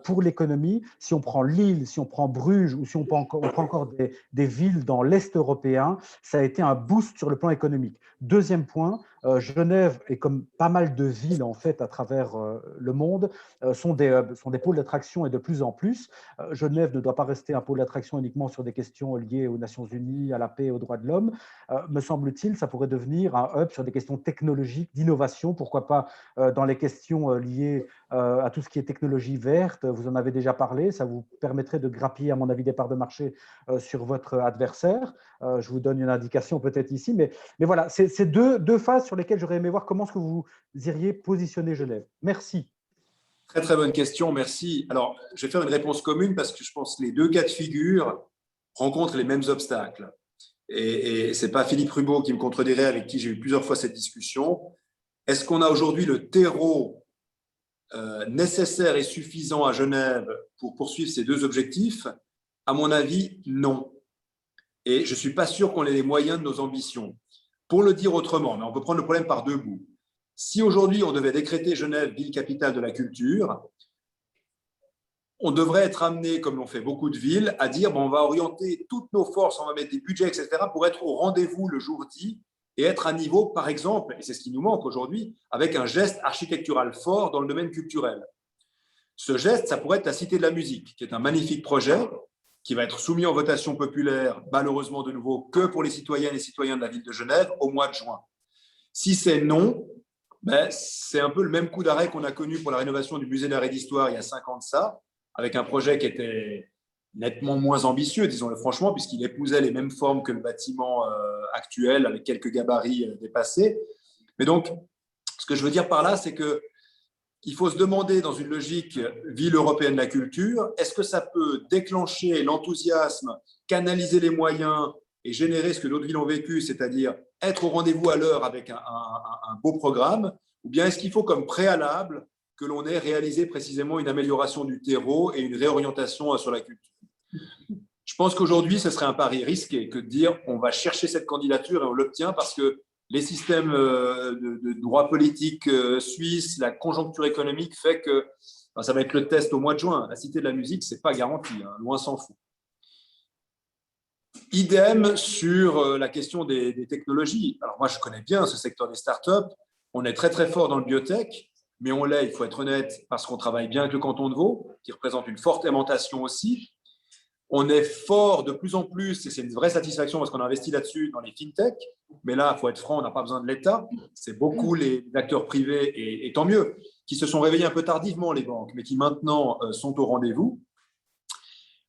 pour l'économie, si on prend Lille, si on prend Bruges ou si on prend encore des villes dans l'Est européen, ça a été un boost sur le plan économique. Deuxième point, Genève, et comme pas mal de villes en fait à travers le monde, sont des pôles d'attraction et de plus en plus. Genève ne doit pas rester un pôle d'attraction uniquement sur des questions liées aux Nations Unies, à la paix et aux droits de l'homme. Me semble-t-il, ça pourrait devenir un hub sur des questions technologiques, d'innovation, pourquoi pas dans les questions liées à tout ce qui est technologie verte. Vous en avez déjà parlé, ça vous permettrait de grappiller, à mon avis, des parts de marché sur votre adversaire. Je vous donne une indication peut-être ici, mais voilà, c'est deux phases sur lesquelles j'aurais aimé voir comment est-ce que vous iriez positionner Genève. Merci. Très, très bonne question, merci. Alors, je vais faire une réponse commune parce que je pense que les deux cas de figure rencontrent les mêmes obstacles. Et ce n'est pas Philippe Rubaud qui me contredirait, avec qui j'ai eu plusieurs fois cette discussion. Est-ce qu'on a aujourd'hui le terreau nécessaire et suffisant à Genève pour poursuivre ces deux objectifs? À mon avis, non. Et je ne suis pas sûr qu'on ait les moyens de nos ambitions. Pour le dire autrement, mais on peut prendre le problème par deux bouts. Si aujourd'hui on devait décréter Genève ville capitale de la culture, on devrait être amené, comme l'ont fait beaucoup de villes, à dire bon, on va orienter toutes nos forces, on va mettre des budgets, etc., pour être au rendez-vous le jour dit et être à niveau, par exemple, et c'est ce qui nous manque aujourd'hui, avec un geste architectural fort dans le domaine culturel. Ce geste, ça pourrait être la Cité de la musique, qui est un magnifique projet qui va être soumis en votation populaire, malheureusement de nouveau, que pour les citoyennes et citoyens de la ville de Genève au mois de juin. Si c'est non, ben, c'est un peu le même coup d'arrêt qu'on a connu pour la rénovation du musée d'art et d'histoire il y a 5 ans de ça, avec un projet qui était nettement moins ambitieux, disons-le franchement, puisqu'il épousait les mêmes formes que le bâtiment actuel, avec quelques gabarits dépassés. Mais donc, ce que je veux dire par là, c'est qu'il faut se demander, dans une logique ville européenne de la culture, est-ce que ça peut déclencher l'enthousiasme, canaliser les moyens et générer ce que d'autres villes ont vécu, c'est-à-dire être au rendez-vous à l'heure avec un beau programme, ou bien est-ce qu'il faut comme préalable que l'on ait réalisé précisément une amélioration du terreau et une réorientation sur la culture? Je pense qu'aujourd'hui, ce serait un pari risqué que de dire on va chercher cette candidature et on l'obtient parce que les systèmes de droit politique suisse, la conjoncture économique fait que ça va être le test au mois de juin. La Cité de la musique, ce n'est pas garanti, hein, loin s'en faut. Idem sur la question des technologies. Alors moi, je connais bien ce secteur des startups. On est très, très fort dans le biotech, mais on l'est, il faut être honnête, parce qu'on travaille bien avec le canton de Vaud, qui représente une forte aimantation aussi. On est fort de plus en plus, et c'est une vraie satisfaction parce qu'on a investi là-dessus dans les fintech. Mais là, il faut être franc, on n'a pas besoin de l'État. C'est beaucoup les acteurs privés, et tant mieux, qui se sont réveillés un peu tardivement, les banques, mais qui maintenant sont au rendez-vous.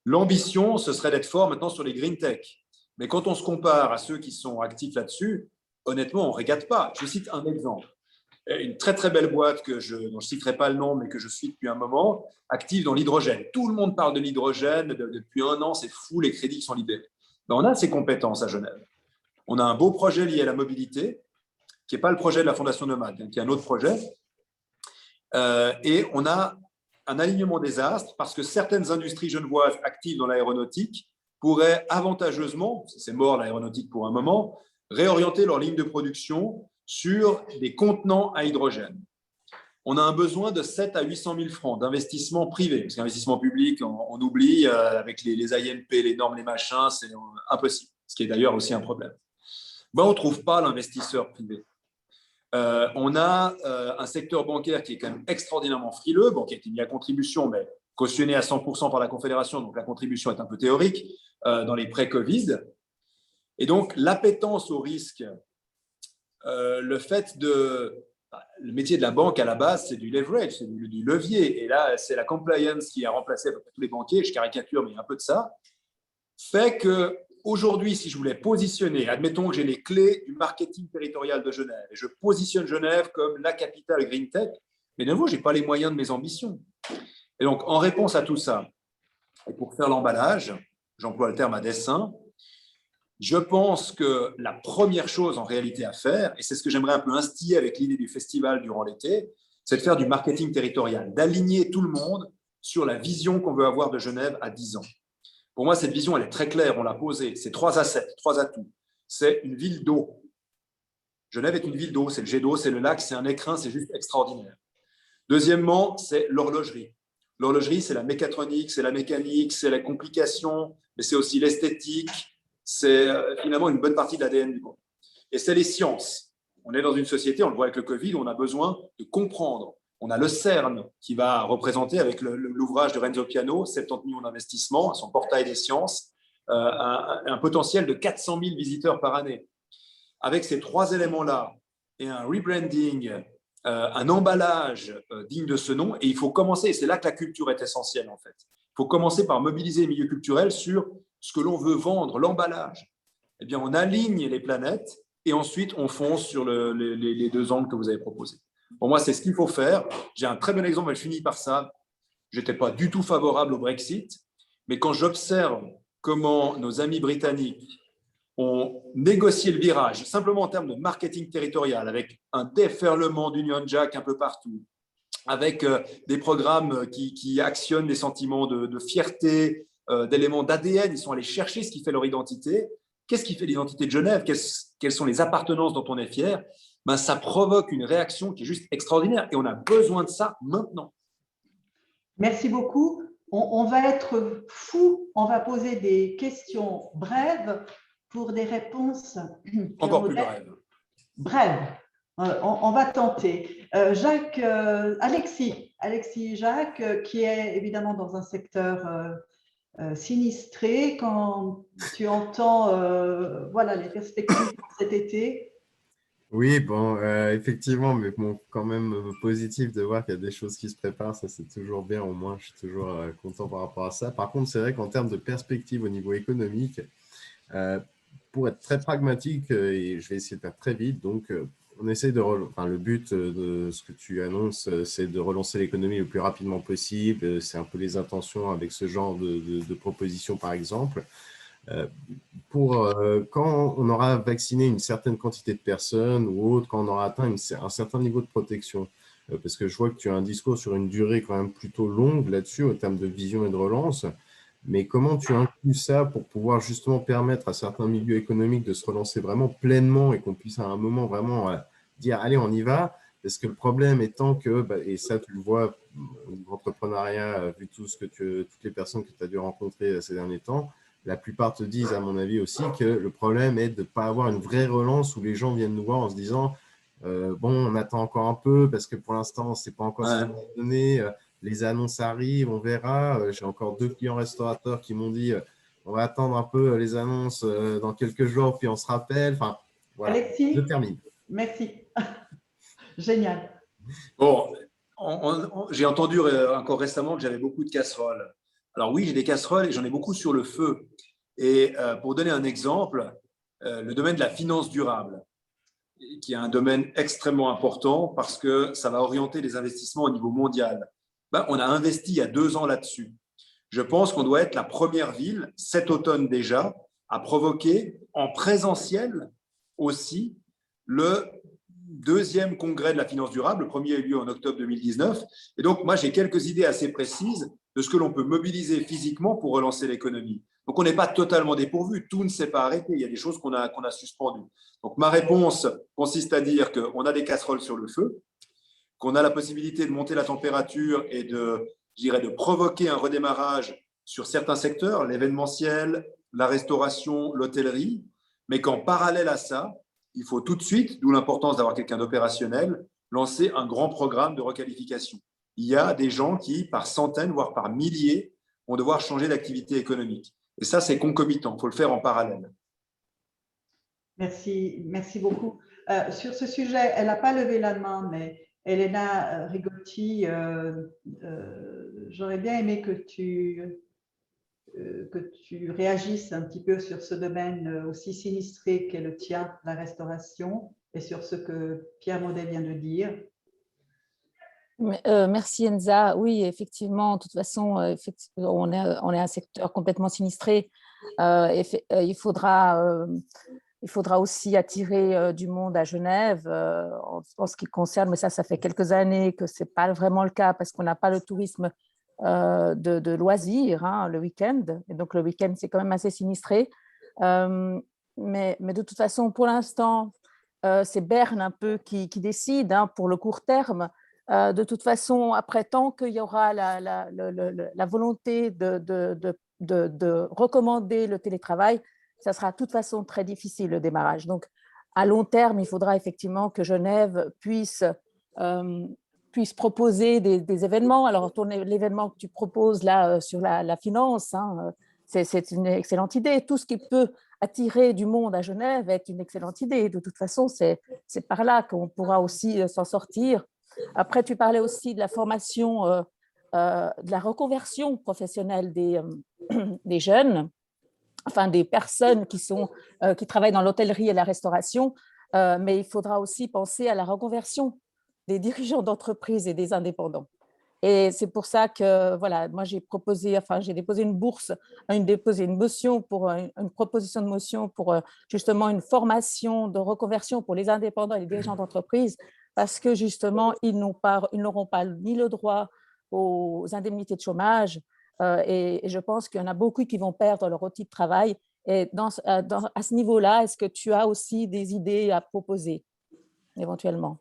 L'ambition, ce serait d'être fort maintenant sur les green tech. Mais quand on se compare à ceux qui sont actifs là-dessus, honnêtement, on ne régate pas. Je cite un exemple. Une très, très belle boîte dont je ne citerai pas le nom, mais que je suis depuis un moment, active dans l'hydrogène. Tout le monde parle de l'hydrogène. Depuis un an, c'est fou, les crédits qui sont libérés. Ben, on a ces compétences à Genève. On a un beau projet lié à la mobilité, qui n'est pas le projet de la Fondation Nomade, qui est un autre projet. Et on a un alignement des astres parce que certaines industries genevoises actives dans l'aéronautique pourraient avantageusement, c'est mort l'aéronautique pour un moment, réorienter leur ligne de production sur des contenants à hydrogène. On a un besoin de 7 à 800 000 francs d'investissement privé, parce qu'investissement public, on oublie, avec les INP, les normes, les machins, c'est impossible, ce qui est d'ailleurs aussi un problème. Ben, on ne trouve pas l'investisseur privé. On a un secteur bancaire qui est quand même extraordinairement frileux, qui a été mis à contribution, mais cautionné à 100% par la Confédération, donc la contribution est un peu théorique, dans les pré-Covid. Et donc, l'appétence au risque, le fait le métier de la banque à la base, c'est du leverage, c'est du levier. Et là, c'est la compliance qui a remplacé à peu près tous les banquiers, je caricature, mais il y a un peu de ça, fait qu'aujourd'hui, si je voulais positionner, admettons que j'ai les clés du marketing territorial de Genève, et je positionne Genève comme la capitale Green Tech, mais de nouveau, je n'ai pas les moyens de mes ambitions. Et donc, en réponse à tout ça, et pour faire l'emballage, j'emploie le terme à dessein, je pense que la première chose en réalité à faire, et c'est ce que j'aimerais un peu instiller avec l'idée du festival durant l'été, c'est de faire du marketing territorial, d'aligner tout le monde sur la vision qu'on veut avoir de Genève à 10 ans. Pour moi, cette vision, elle est très claire, on l'a posée. C'est 3 assets, 3 atouts. C'est une ville d'eau. Genève est une ville d'eau, c'est le jet d'eau, c'est le lac, c'est un écrin, c'est juste extraordinaire. Deuxièmement, c'est l'horlogerie. L'horlogerie, c'est la mécatronique, c'est la mécanique, c'est la complication, mais c'est aussi l'esthétique, c'est finalement une bonne partie de l'ADN du monde. Et c'est les sciences. On est dans une société, on le voit avec le Covid, où on a besoin de comprendre. On a le CERN qui va représenter avec l'ouvrage de Renzo Piano, 70 millions d'investissements, son portail des sciences, un potentiel de 400 000 visiteurs par année. Avec ces 3 éléments-là et un rebranding, un emballage digne de ce nom, et il faut commencer, et c'est là que la culture est essentielle en fait. Il faut commencer par mobiliser les milieux culturels sur ce que l'on veut vendre, l'emballage. Eh bien, on aligne les planètes et ensuite on fonce sur les 2 angles que vous avez proposés. Pour moi, c'est ce qu'il faut faire. J'ai un très bon exemple, je finis par ça. Je n'étais pas du tout favorable au Brexit, mais quand j'observe comment nos amis britanniques ont négocié le virage, simplement en termes de marketing territorial, avec un déferlement d'Union Jack un peu partout, avec des programmes qui actionnent des sentiments de fierté, d'éléments d'ADN, ils sont allés chercher ce qui fait leur identité. Qu'est-ce qui fait l'identité de Genève? Quelles sont les appartenances dont on est fier? Ben, ça provoque une réaction qui est juste extraordinaire et on a besoin de ça maintenant. Merci beaucoup. On va être fou, on va poser des questions brèves pour des réponses encore plus brèves. Brèves. On va tenter. Alexis Jacques, qui est évidemment dans un secteur sinistré, quand tu entends voilà, les perspectives pour cet été. Oui, bon, effectivement, mais bon, quand même positif de voir qu'il y a des choses qui se préparent, ça c'est toujours bien, au moins je suis toujours content par rapport à ça. Par contre, c'est vrai qu'en termes de perspective au niveau économique, pour être très pragmatique, et je vais essayer de faire très vite, donc on essaie le but de ce que tu annonces, c'est de relancer l'économie le plus rapidement possible, c'est un peu les intentions avec ce genre de propositions par exemple. Quand on aura vacciné une certaine quantité de personnes ou autre, quand on aura atteint un certain niveau de protection, parce que je vois que tu as un discours sur une durée quand même plutôt longue là-dessus, en termes de vision et de relance, mais comment tu inclus ça pour pouvoir justement permettre à certains milieux économiques de se relancer vraiment pleinement et qu'on puisse à un moment vraiment dire « allez, on y va », parce que le problème étant que, et ça tu le vois, l'entrepreneuriat, vu toutes les personnes que tu as dû rencontrer ces derniers temps, la plupart te disent, à mon avis aussi, que le problème est de ne pas avoir une vraie relance où les gens viennent nous voir en se disant bon, on attend encore un peu parce que pour l'instant, ce n'est pas encore ce qui est donné. Les annonces arrivent, on verra. J'ai encore 2 clients restaurateurs qui m'ont dit on va attendre un peu les annonces dans quelques jours, puis on se rappelle. Enfin, voilà. Alexis, je termine. Merci. Génial. Bon, j'ai entendu encore récemment que j'avais beaucoup de casseroles. Alors oui, j'ai des casseroles et j'en ai beaucoup sur le feu. Et pour donner un exemple, le domaine de la finance durable, qui est un domaine extrêmement important parce que ça va orienter les investissements au niveau mondial. On a investi il y a 2 ans là-dessus. Je pense qu'on doit être la première ville, cet automne déjà, à provoquer en présentiel aussi le 2e congrès de la finance durable. Le premier a eu lieu en octobre 2019. Et donc, moi, j'ai quelques idées assez précises de ce que l'on peut mobiliser physiquement pour relancer l'économie. Donc, on n'est pas totalement dépourvu. Tout ne s'est pas arrêté. Il y a des choses qu'on a suspendues. Donc, ma réponse consiste à dire qu'on a des casseroles sur le feu, qu'on a la possibilité de monter la température et de provoquer un redémarrage sur certains secteurs, l'événementiel, la restauration, l'hôtellerie, mais qu'en parallèle à ça, il faut tout de suite, d'où l'importance d'avoir quelqu'un d'opérationnel, lancer un grand programme de requalification. Il y a des gens qui, par centaines, voire par milliers, vont devoir changer d'activité économique. Et ça, c'est concomitant, il faut le faire en parallèle. Merci beaucoup. Sur ce sujet, elle n'a pas levé la main, mais Elena Rigotti, j'aurais bien aimé que tu réagisses un petit peu sur ce domaine aussi sinistré qu'est le tien, la restauration, et sur ce que Pierre Maudet vient de dire. Merci Enza. Oui, effectivement, de toute façon, on est un secteur complètement sinistré. Il faudra aussi attirer du monde à Genève en ce qui concerne, mais ça fait quelques années que ce n'est pas vraiment le cas parce qu'on n'a pas le tourisme de loisirs le week-end. Et donc, le week-end, c'est quand même assez sinistré. Mais de toute façon, pour l'instant, c'est Berne un peu qui décide pour le court terme. De toute façon, après, tant qu'il y aura la volonté de recommander le télétravail, ça sera de toute façon très difficile le démarrage. Donc, à long terme, il faudra effectivement que Genève puisse proposer des événements. Alors, l'événement que tu proposes là sur la finance, c'est une excellente idée. Tout ce qui peut attirer du monde à Genève est une excellente idée. De toute façon, c'est par là qu'on pourra aussi s'en sortir. Après, tu parlais aussi de la formation, de la reconversion professionnelle des jeunes, enfin des personnes qui travaillent dans l'hôtellerie et la restauration, mais il faudra aussi penser à la reconversion des dirigeants d'entreprise et des indépendants. Et c'est pour ça que, voilà, moi j'ai déposé une motion pour une proposition de motion pour justement une formation de reconversion pour les indépendants et les dirigeants d'entreprise, parce que justement, ils n'auront pas ni le droit aux indemnités de chômage, et je pense qu'il y en a beaucoup qui vont perdre leur outil de travail. Et à ce niveau-là, est-ce que tu as aussi des idées à proposer, éventuellement?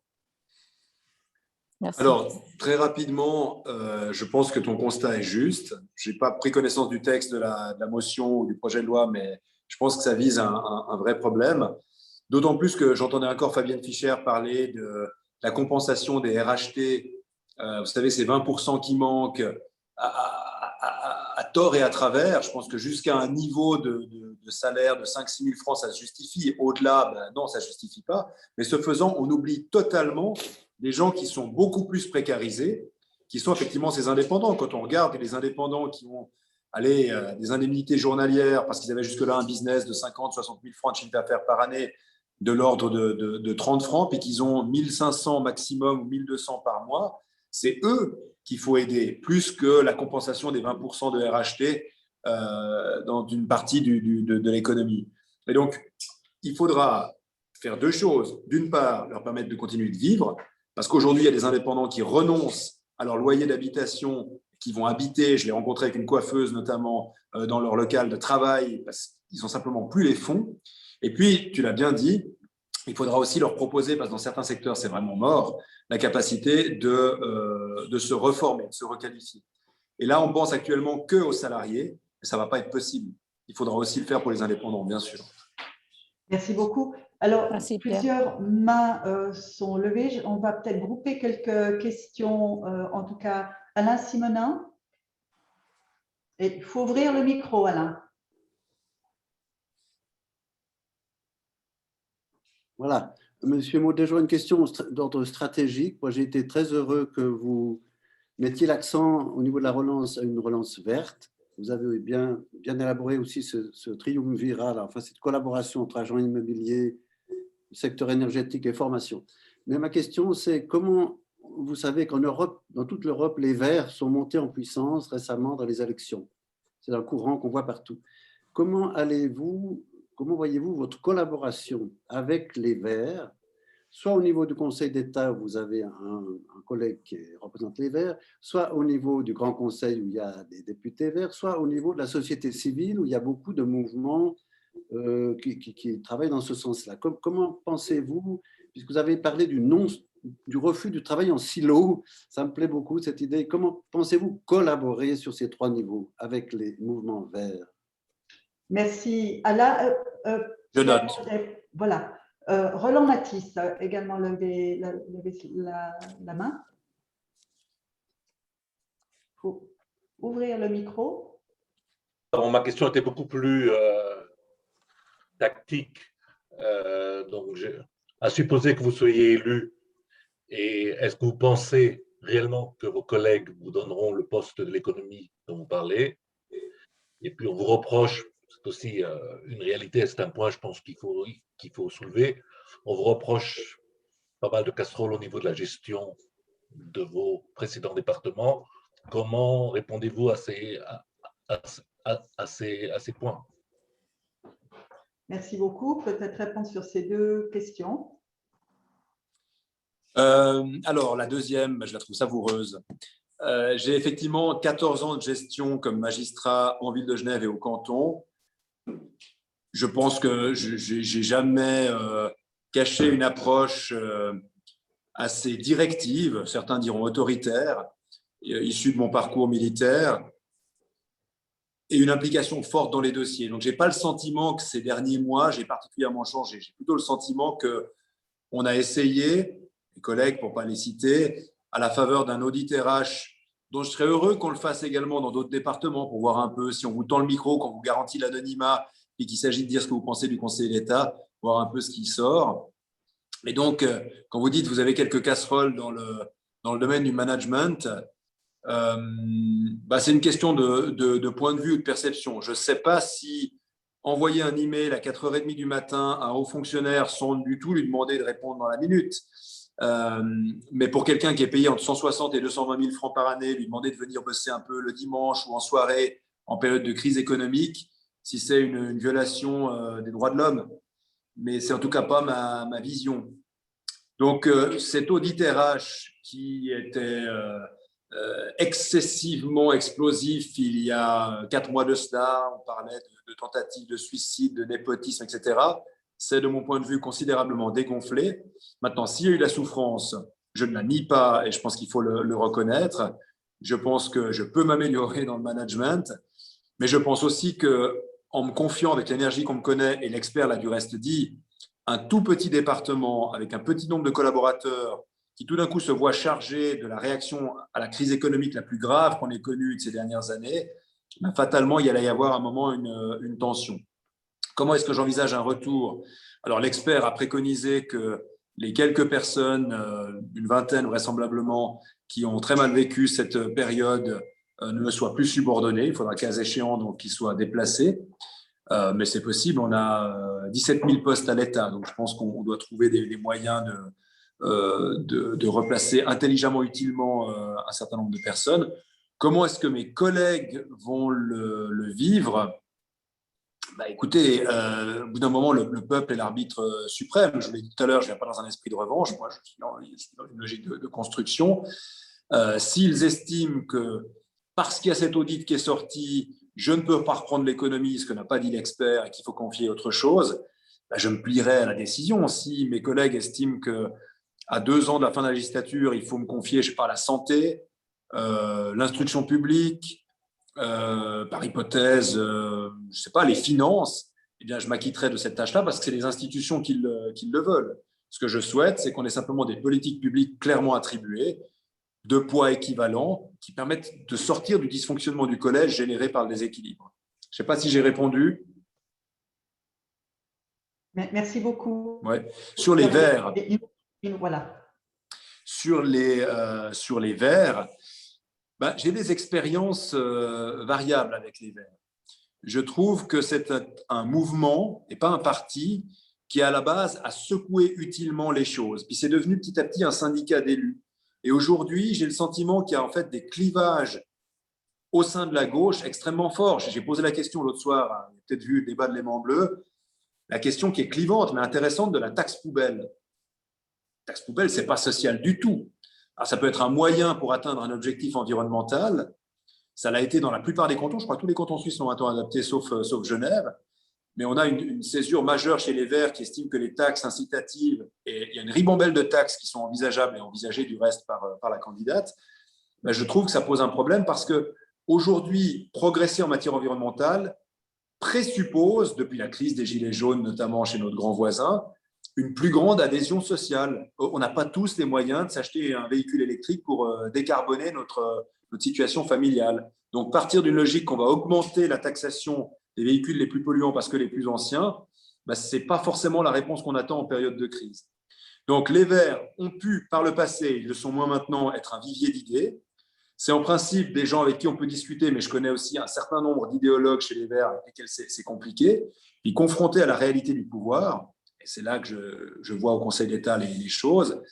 Merci. Alors, très rapidement, je pense que ton constat est juste. Je n'ai pas pris connaissance du texte de la motion ou du projet de loi, mais je pense que ça vise un vrai problème. D'autant plus que j'entendais encore Fabienne Fischer parler de la compensation des RHT. Vous savez, ces 20% qui manquent à tort et à travers. Je pense que jusqu'à un niveau de salaire de 5 000 à 6 000 francs, ça se justifie. Au-delà, non, ça ne se justifie pas. Mais ce faisant, on oublie totalement des gens qui sont beaucoup plus précarisés, qui sont effectivement ces indépendants. Quand on regarde les indépendants qui ont des indemnités journalières parce qu'ils avaient jusque-là un business de 50 000 à 60 000 francs de chiffre d'affaires par année, de l'ordre de 30 francs, puis qu'ils ont 1 500 maximum ou 1 200 par mois, c'est eux qu'il faut aider, plus que la compensation des 20% de RHT dans une partie de l'économie. Et donc, il faudra faire deux choses. D'une part, leur permettre de continuer de vivre, parce qu'aujourd'hui, il y a des indépendants qui renoncent à leur loyer d'habitation, qui vont habiter, je l'ai rencontré avec une coiffeuse notamment, dans leur local de travail, parce qu'ils n'ont simplement plus les fonds. Et puis, tu l'as bien dit, il faudra aussi leur proposer, parce que dans certains secteurs, c'est vraiment mort, la capacité de se reformer, de se requalifier. Et là, on pense actuellement qu'aux salariés, et ça ne va pas être possible. Il faudra aussi le faire pour les indépendants, bien sûr. Merci beaucoup. Alors, Merci, plusieurs mains sont levées. On va peut-être grouper quelques questions, en tout cas. Alain Simonin. Et il faut ouvrir le micro, Alain. Voilà. Monsieur Maudet, une question d'ordre stratégique. Moi, j'ai été très heureux que vous mettiez l'accent au niveau de la relance à une relance verte. Vous avez bien élaboré aussi ce triumvirat, enfin cette collaboration entre agents immobiliers, secteur énergétique et formation. Mais ma question, c'est comment vous savez qu'en Europe, dans toute l'Europe, les Verts sont montés en puissance récemment dans les élections. C'est un courant qu'on voit partout. Comment voyez-vous votre collaboration avec les Verts, soit au niveau du Conseil d'État où vous avez un collègue qui représente les Verts, soit au niveau du Grand Conseil où il y a des députés Verts, soit au niveau de la société civile où il y a beaucoup de mouvements qui travaillent dans ce sens-là. Comment pensez-vous, puisque vous avez parlé du refus du travail en silo, ça me plaît beaucoup cette idée, comment pensez-vous collaborer sur ces trois niveaux avec les mouvements verts? Merci. Alain, je note. Voilà. Roland Mathis a également levé la main. Il faut ouvrir le micro. Alors, ma question était beaucoup plus tactique. Donc, à supposer que vous soyez élu, Et est-ce que vous pensez réellement que vos collègues vous donneront le poste de l'économie dont vous parlez? Et puis on vous reproche, c'est aussi une réalité, c'est un point je pense qu'il faut soulever, on vous reproche pas mal de casseroles au niveau de la gestion de vos précédents départements. Comment répondez-vous à ces points? Merci beaucoup. Peut-être répondre sur ces deux questions. Alors, la deuxième, je la trouve savoureuse. J'ai effectivement 14 ans de gestion comme magistrat en ville de Genève et au canton. Je pense que je n'ai jamais caché une approche assez directive, certains diront autoritaire, issue de mon parcours militaire, et une implication forte dans les dossiers. Donc, je n'ai pas le sentiment que ces derniers mois, j'ai particulièrement changé. J'ai plutôt le sentiment qu'on a essayé, mes collègues, pour ne pas les citer, à la faveur d'un audit RH, dont je serais heureux qu'on le fasse également dans d'autres départements pour voir un peu si on vous tend le micro, qu'on vous garantit l'anonymat et qu'il s'agit de dire ce que vous pensez du Conseil d'État, voir un peu ce qui sort. Et donc, quand vous dites que vous avez quelques casseroles dans le domaine du management, c'est une question de point de vue ou de perception. Je ne sais pas si envoyer un email à 4h30 du matin à un haut fonctionnaire sans du tout lui demander de répondre dans la minute. Mais pour quelqu'un qui est payé entre 160 et 220 000 francs par année, lui demander de venir bosser un peu le dimanche ou en soirée en période de crise économique, si c'est une violation des droits de l'homme. Mais c'est en tout cas pas ma vision. Donc, cet audit RH qui était excessivement explosif il y a 4 mois de cela, on parlait de tentatives de suicide, de népotisme, etc., c'est de mon point de vue considérablement dégonflé. Maintenant, s'il y a eu de la souffrance, je ne la nie pas et je pense qu'il faut le reconnaître. Je pense que je peux m'améliorer dans le management, mais je pense aussi qu'en me confiant avec l'énergie qu'on me connaît, et l'expert l'a du reste dit, un tout petit département avec un petit nombre de collaborateurs qui tout d'un coup se voit chargé de la réaction à la crise économique la plus grave qu'on ait connue de ces dernières années, fatalement, il allait y avoir à un moment une tension. Comment est-ce que j'envisage un retour? Alors, l'expert a préconisé que les quelques personnes, une vingtaine vraisemblablement, qui ont très mal vécu cette période, ne me soient plus subordonnées. Il faudra, cas échéant, donc qu'ils soient déplacés. Mais c'est possible. On a 17 000 postes à l'État. Donc, je pense qu'on doit trouver des moyens de replacer intelligemment, utilement un certain nombre de personnes. Comment est-ce que mes collègues vont le vivre? Écoutez, au bout d'un moment, le peuple est l'arbitre suprême. Je vous l'ai dit tout à l'heure, je ne viens pas dans un esprit de revanche. Moi, je suis dans une logique de construction. S'ils estiment que parce qu'il y a cet audit qui est sorti, je ne peux pas reprendre l'économie, ce que n'a pas dit l'expert, et qu'il faut confier autre chose, je me plierai à la décision. Si mes collègues estiment qu'à 2 ans de la fin de la législature, il faut me confier, je sais pas, la santé, l'instruction publique, par hypothèse, je ne sais pas, les finances, eh bien, je m'acquitterai de cette tâche-là parce que c'est les institutions qui le veulent. Ce que je souhaite, c'est qu'on ait simplement des politiques publiques clairement attribuées, de poids équivalents, qui permettent de sortir du dysfonctionnement du collège généré par le déséquilibre. Je ne sais pas si j'ai répondu. Merci beaucoup. Ouais. Sur les verts. Voilà. Sur les verts, j'ai des expériences variables avec les Verts. Je trouve que c'est un mouvement et pas un parti qui, à la base, a secoué utilement les choses. Puis c'est devenu petit à petit un syndicat d'élus. Et aujourd'hui, j'ai le sentiment qu'il y a en fait des clivages au sein de la gauche extrêmement forts. J'ai posé la question l'autre soir, vous avez peut-être vu le débat de l'Aimant Bleu, la question qui est clivante mais intéressante de la taxe poubelle. La taxe poubelle, ce n'est pas social du tout. Alors, ça peut être un moyen pour atteindre un objectif environnemental. Ça l'a été dans la plupart des cantons. Je crois que tous les cantons suisses l'ont adapté, sauf Genève. Mais on a une césure majeure chez les Verts qui estiment que les taxes incitatives, et il y a une ribambelle de taxes qui sont envisageables et envisagées du reste par la candidate, je trouve que ça pose un problème parce qu'aujourd'hui, progresser en matière environnementale présuppose, depuis la crise des Gilets jaunes, notamment chez notre grand voisin, une plus grande adhésion sociale. On n'a pas tous les moyens de s'acheter un véhicule électrique pour décarboner notre situation familiale. Donc, partir d'une logique qu'on va augmenter la taxation des véhicules les plus polluants parce que les plus anciens, ce n'est pas forcément la réponse qu'on attend en période de crise. Donc, les Verts ont pu, par le passé, ils le sont moins maintenant, être un vivier d'idées. C'est en principe des gens avec qui on peut discuter, mais je connais aussi un certain nombre d'idéologues chez les Verts avec lesquels c'est compliqué. Puis, confrontés à la réalité du pouvoir, et c'est là que je vois au Conseil d'État les choses,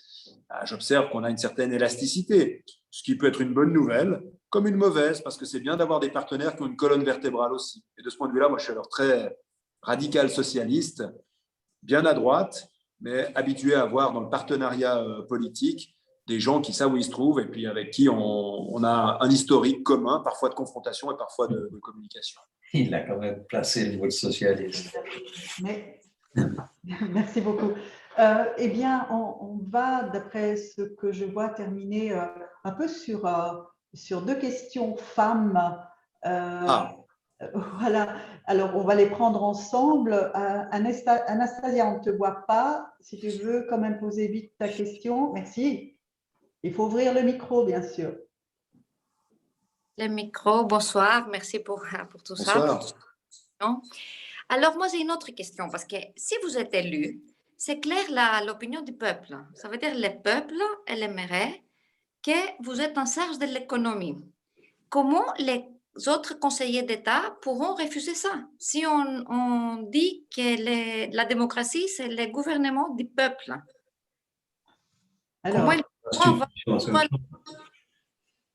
j'observe qu'on a une certaine élasticité, ce qui peut être une bonne nouvelle, comme une mauvaise, parce que c'est bien d'avoir des partenaires qui ont une colonne vertébrale aussi. Et de ce point de vue-là, moi, je suis alors très radical socialiste, bien à droite, mais habitué à avoir dans le partenariat politique des gens qui savent où ils se trouvent et puis avec qui on a un historique commun, parfois de confrontation et parfois de communication. Il a quand même placé le vote socialiste. Mais, merci beaucoup. Eh bien, on va, d'après ce que je vois, terminer un peu sur deux questions femmes. Voilà. Alors, on va les prendre ensemble. Anastasia, on ne te voit pas. Si tu veux quand même poser vite ta question. Merci. Il faut ouvrir le micro, bien sûr. Le micro, bonsoir. Merci pour tout Bonsoir. ça. Alors, moi, j'ai une autre question, parce que si vous êtes élu, c'est clair l'opinion du peuple. Ça veut dire que le peuple aimerait que vous êtes en charge de l'économie. Comment les autres conseillers d'État pourront refuser ça si on dit que la démocratie, c'est le gouvernement du peuple? Alors,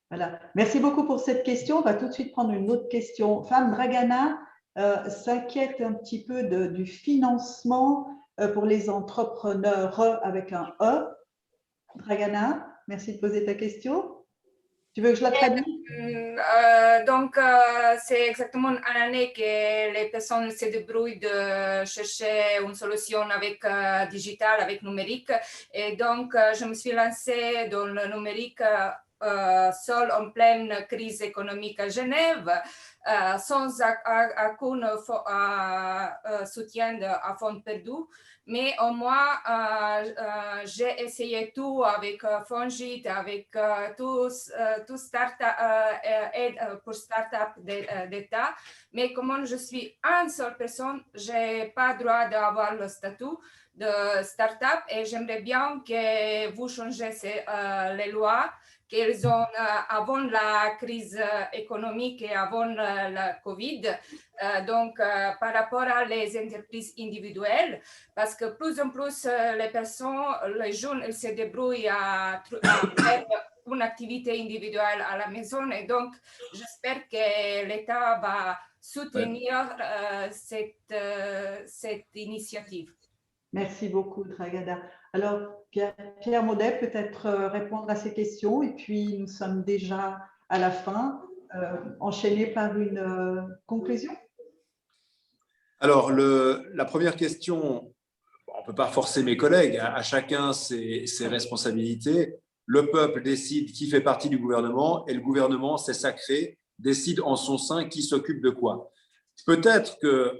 voilà. Merci beaucoup pour cette question. On va tout de suite prendre une autre question. Femme Dragana s'inquiète un petit peu du financement pour les entrepreneurs avec un E. Dragana, merci de poser ta question. Tu veux que je la traduise? Donc, c'est exactement une année que les personnes se débrouillent de chercher une solution avec digital, avec numérique. Et donc, je me suis lancée dans le numérique seule en pleine crise économique à Genève, sans aucun soutien à fonds perdus. Mais au moins, j'ai essayé tout avec Fongit, avec tout aide pour start-up d'État. Mais comme je suis une seule personne, je n'ai pas le droit d'avoir le statut de start-up et j'aimerais bien que vous changiez les lois qu'ils ont avant la crise économique et avant la Covid. Donc, par rapport à les entreprises individuelles, parce que plus en plus, les personnes, les jeunes, ils se débrouillent à faire une activité individuelle à la maison. Et donc, j'espère que l'État va soutenir cette initiative. Merci beaucoup, Dragana. Alors, Pierre Maudet, peut-être répondre à ces questions. Et puis, nous sommes déjà à la fin. Enchaîner par une conclusion. Alors, la première question, on ne peut pas forcer mes collègues, à chacun ses responsabilités. Le peuple décide qui fait partie du gouvernement et le gouvernement, c'est sacré, décide en son sein qui s'occupe de quoi. Peut-être que,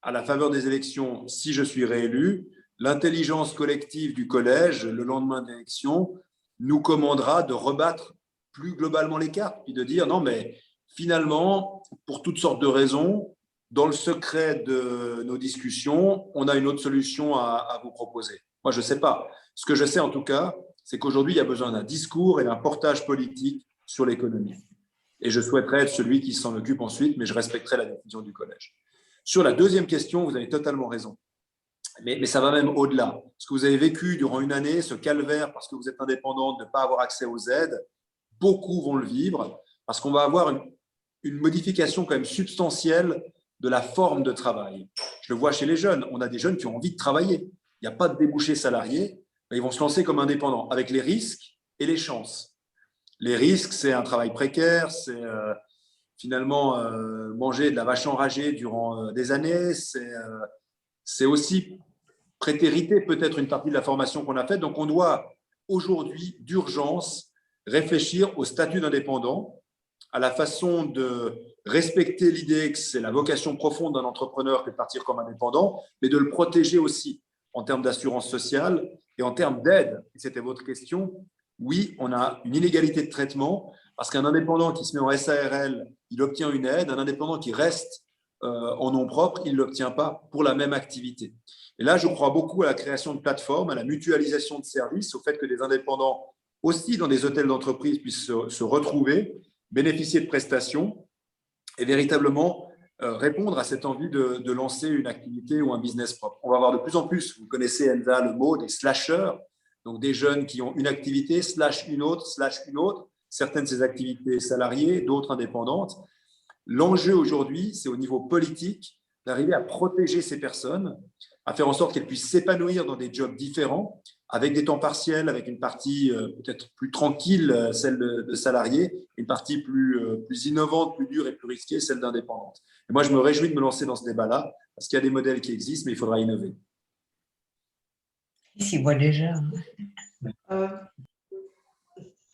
à la faveur des élections, si je suis réélu, l'intelligence collective du collège, le lendemain de l'élection, nous commandera de rebattre plus globalement les cartes, puis de dire non, mais finalement, pour toutes sortes de raisons, dans le secret de nos discussions, on a une autre solution à vous proposer. Moi, je ne sais pas. Ce que je sais en tout cas, c'est qu'aujourd'hui, il y a besoin d'un discours et d'un portage politique sur l'économie. Et je souhaiterais être celui qui s'en occupe ensuite, mais je respecterai la décision du collège. Sur la deuxième question, vous avez totalement raison. Mais ça va même au-delà. Ce que vous avez vécu durant une année, ce calvaire parce que vous êtes indépendante, de ne pas avoir accès aux aides, beaucoup vont le vivre parce qu'on va avoir une modification quand même substantielle de la forme de travail. Je le vois chez les jeunes. On a des jeunes qui ont envie de travailler. Il n'y a pas de débouché salarié. Ils vont se lancer comme indépendants avec les risques et les chances. Les risques, c'est un travail précaire, c'est finalement manger de la vache enragée durant des années, c'est aussi prétériter peut-être une partie de la formation qu'on a faite. Donc, on doit aujourd'hui, d'urgence, réfléchir au statut d'indépendant, à la façon de respecter l'idée que c'est la vocation profonde d'un entrepreneur que de partir comme indépendant, mais de le protéger aussi en termes d'assurance sociale et en termes d'aide. C'était votre question. Oui, on a une inégalité de traitement parce qu'un indépendant qui se met en SARL, il obtient une aide. Un indépendant qui reste en nom propre, il ne l'obtient pas pour la même activité. Et là, je crois beaucoup à la création de plateformes, à la mutualisation de services, au fait que des indépendants, aussi dans des hôtels d'entreprise, puissent se retrouver, bénéficier de prestations et véritablement répondre à cette envie de lancer une activité ou un business propre. On va avoir de plus en plus, vous connaissez Enza, le mot, des slasheurs, donc des jeunes qui ont une activité, slash une autre, certaines de ces activités salariées, d'autres indépendantes. L'enjeu aujourd'hui, c'est au niveau politique d'arriver à protéger ces personnes, à faire en sorte qu'elles puissent s'épanouir dans des jobs différents, avec des temps partiels, avec une partie peut-être plus tranquille, celle de salariés, une partie plus innovante, plus dure et plus risquée, celle d'indépendante. Et moi, je me réjouis de me lancer dans ce débat-là, parce qu'il y a des modèles qui existent, mais il faudra innover. Il s'y voit déjà.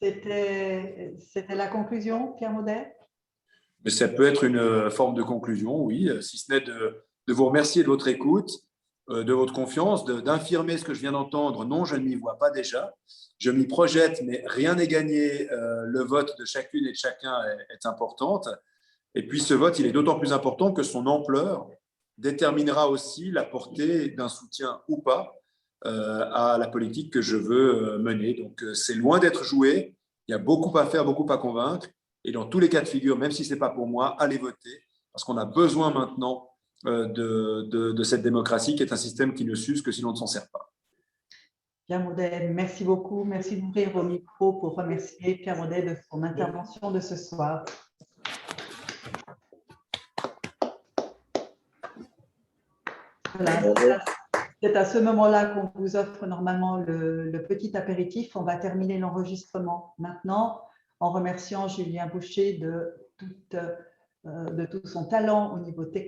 C'était la conclusion, Pierre Maudet? Mais ça peut être une forme de conclusion, oui, si ce n'est de vous remercier de votre écoute, de votre confiance, d'infirmer ce que je viens d'entendre. Non, je ne m'y vois pas déjà. Je m'y projette, mais rien n'est gagné. Le vote de chacune et de chacun est importante. Et puis ce vote, il est d'autant plus important que son ampleur déterminera aussi la portée d'un soutien ou pas à la politique que je veux mener. Donc c'est loin d'être joué. Il y a beaucoup à faire, beaucoup à convaincre. Et dans tous les cas de figure, même si ce n'est pas pour moi, allez voter, parce qu'on a besoin maintenant de cette démocratie qui est un système qui ne s'use que si l'on ne s'en sert pas. Pierre Maudet, merci beaucoup. Merci d'ouvrir au micro pour remercier Pierre Maudet de son intervention de ce soir. Voilà. C'est à ce moment-là qu'on vous offre normalement le petit apéritif. On va terminer l'enregistrement maintenant en remerciant Julien Boucher de tout son talent au niveau technique.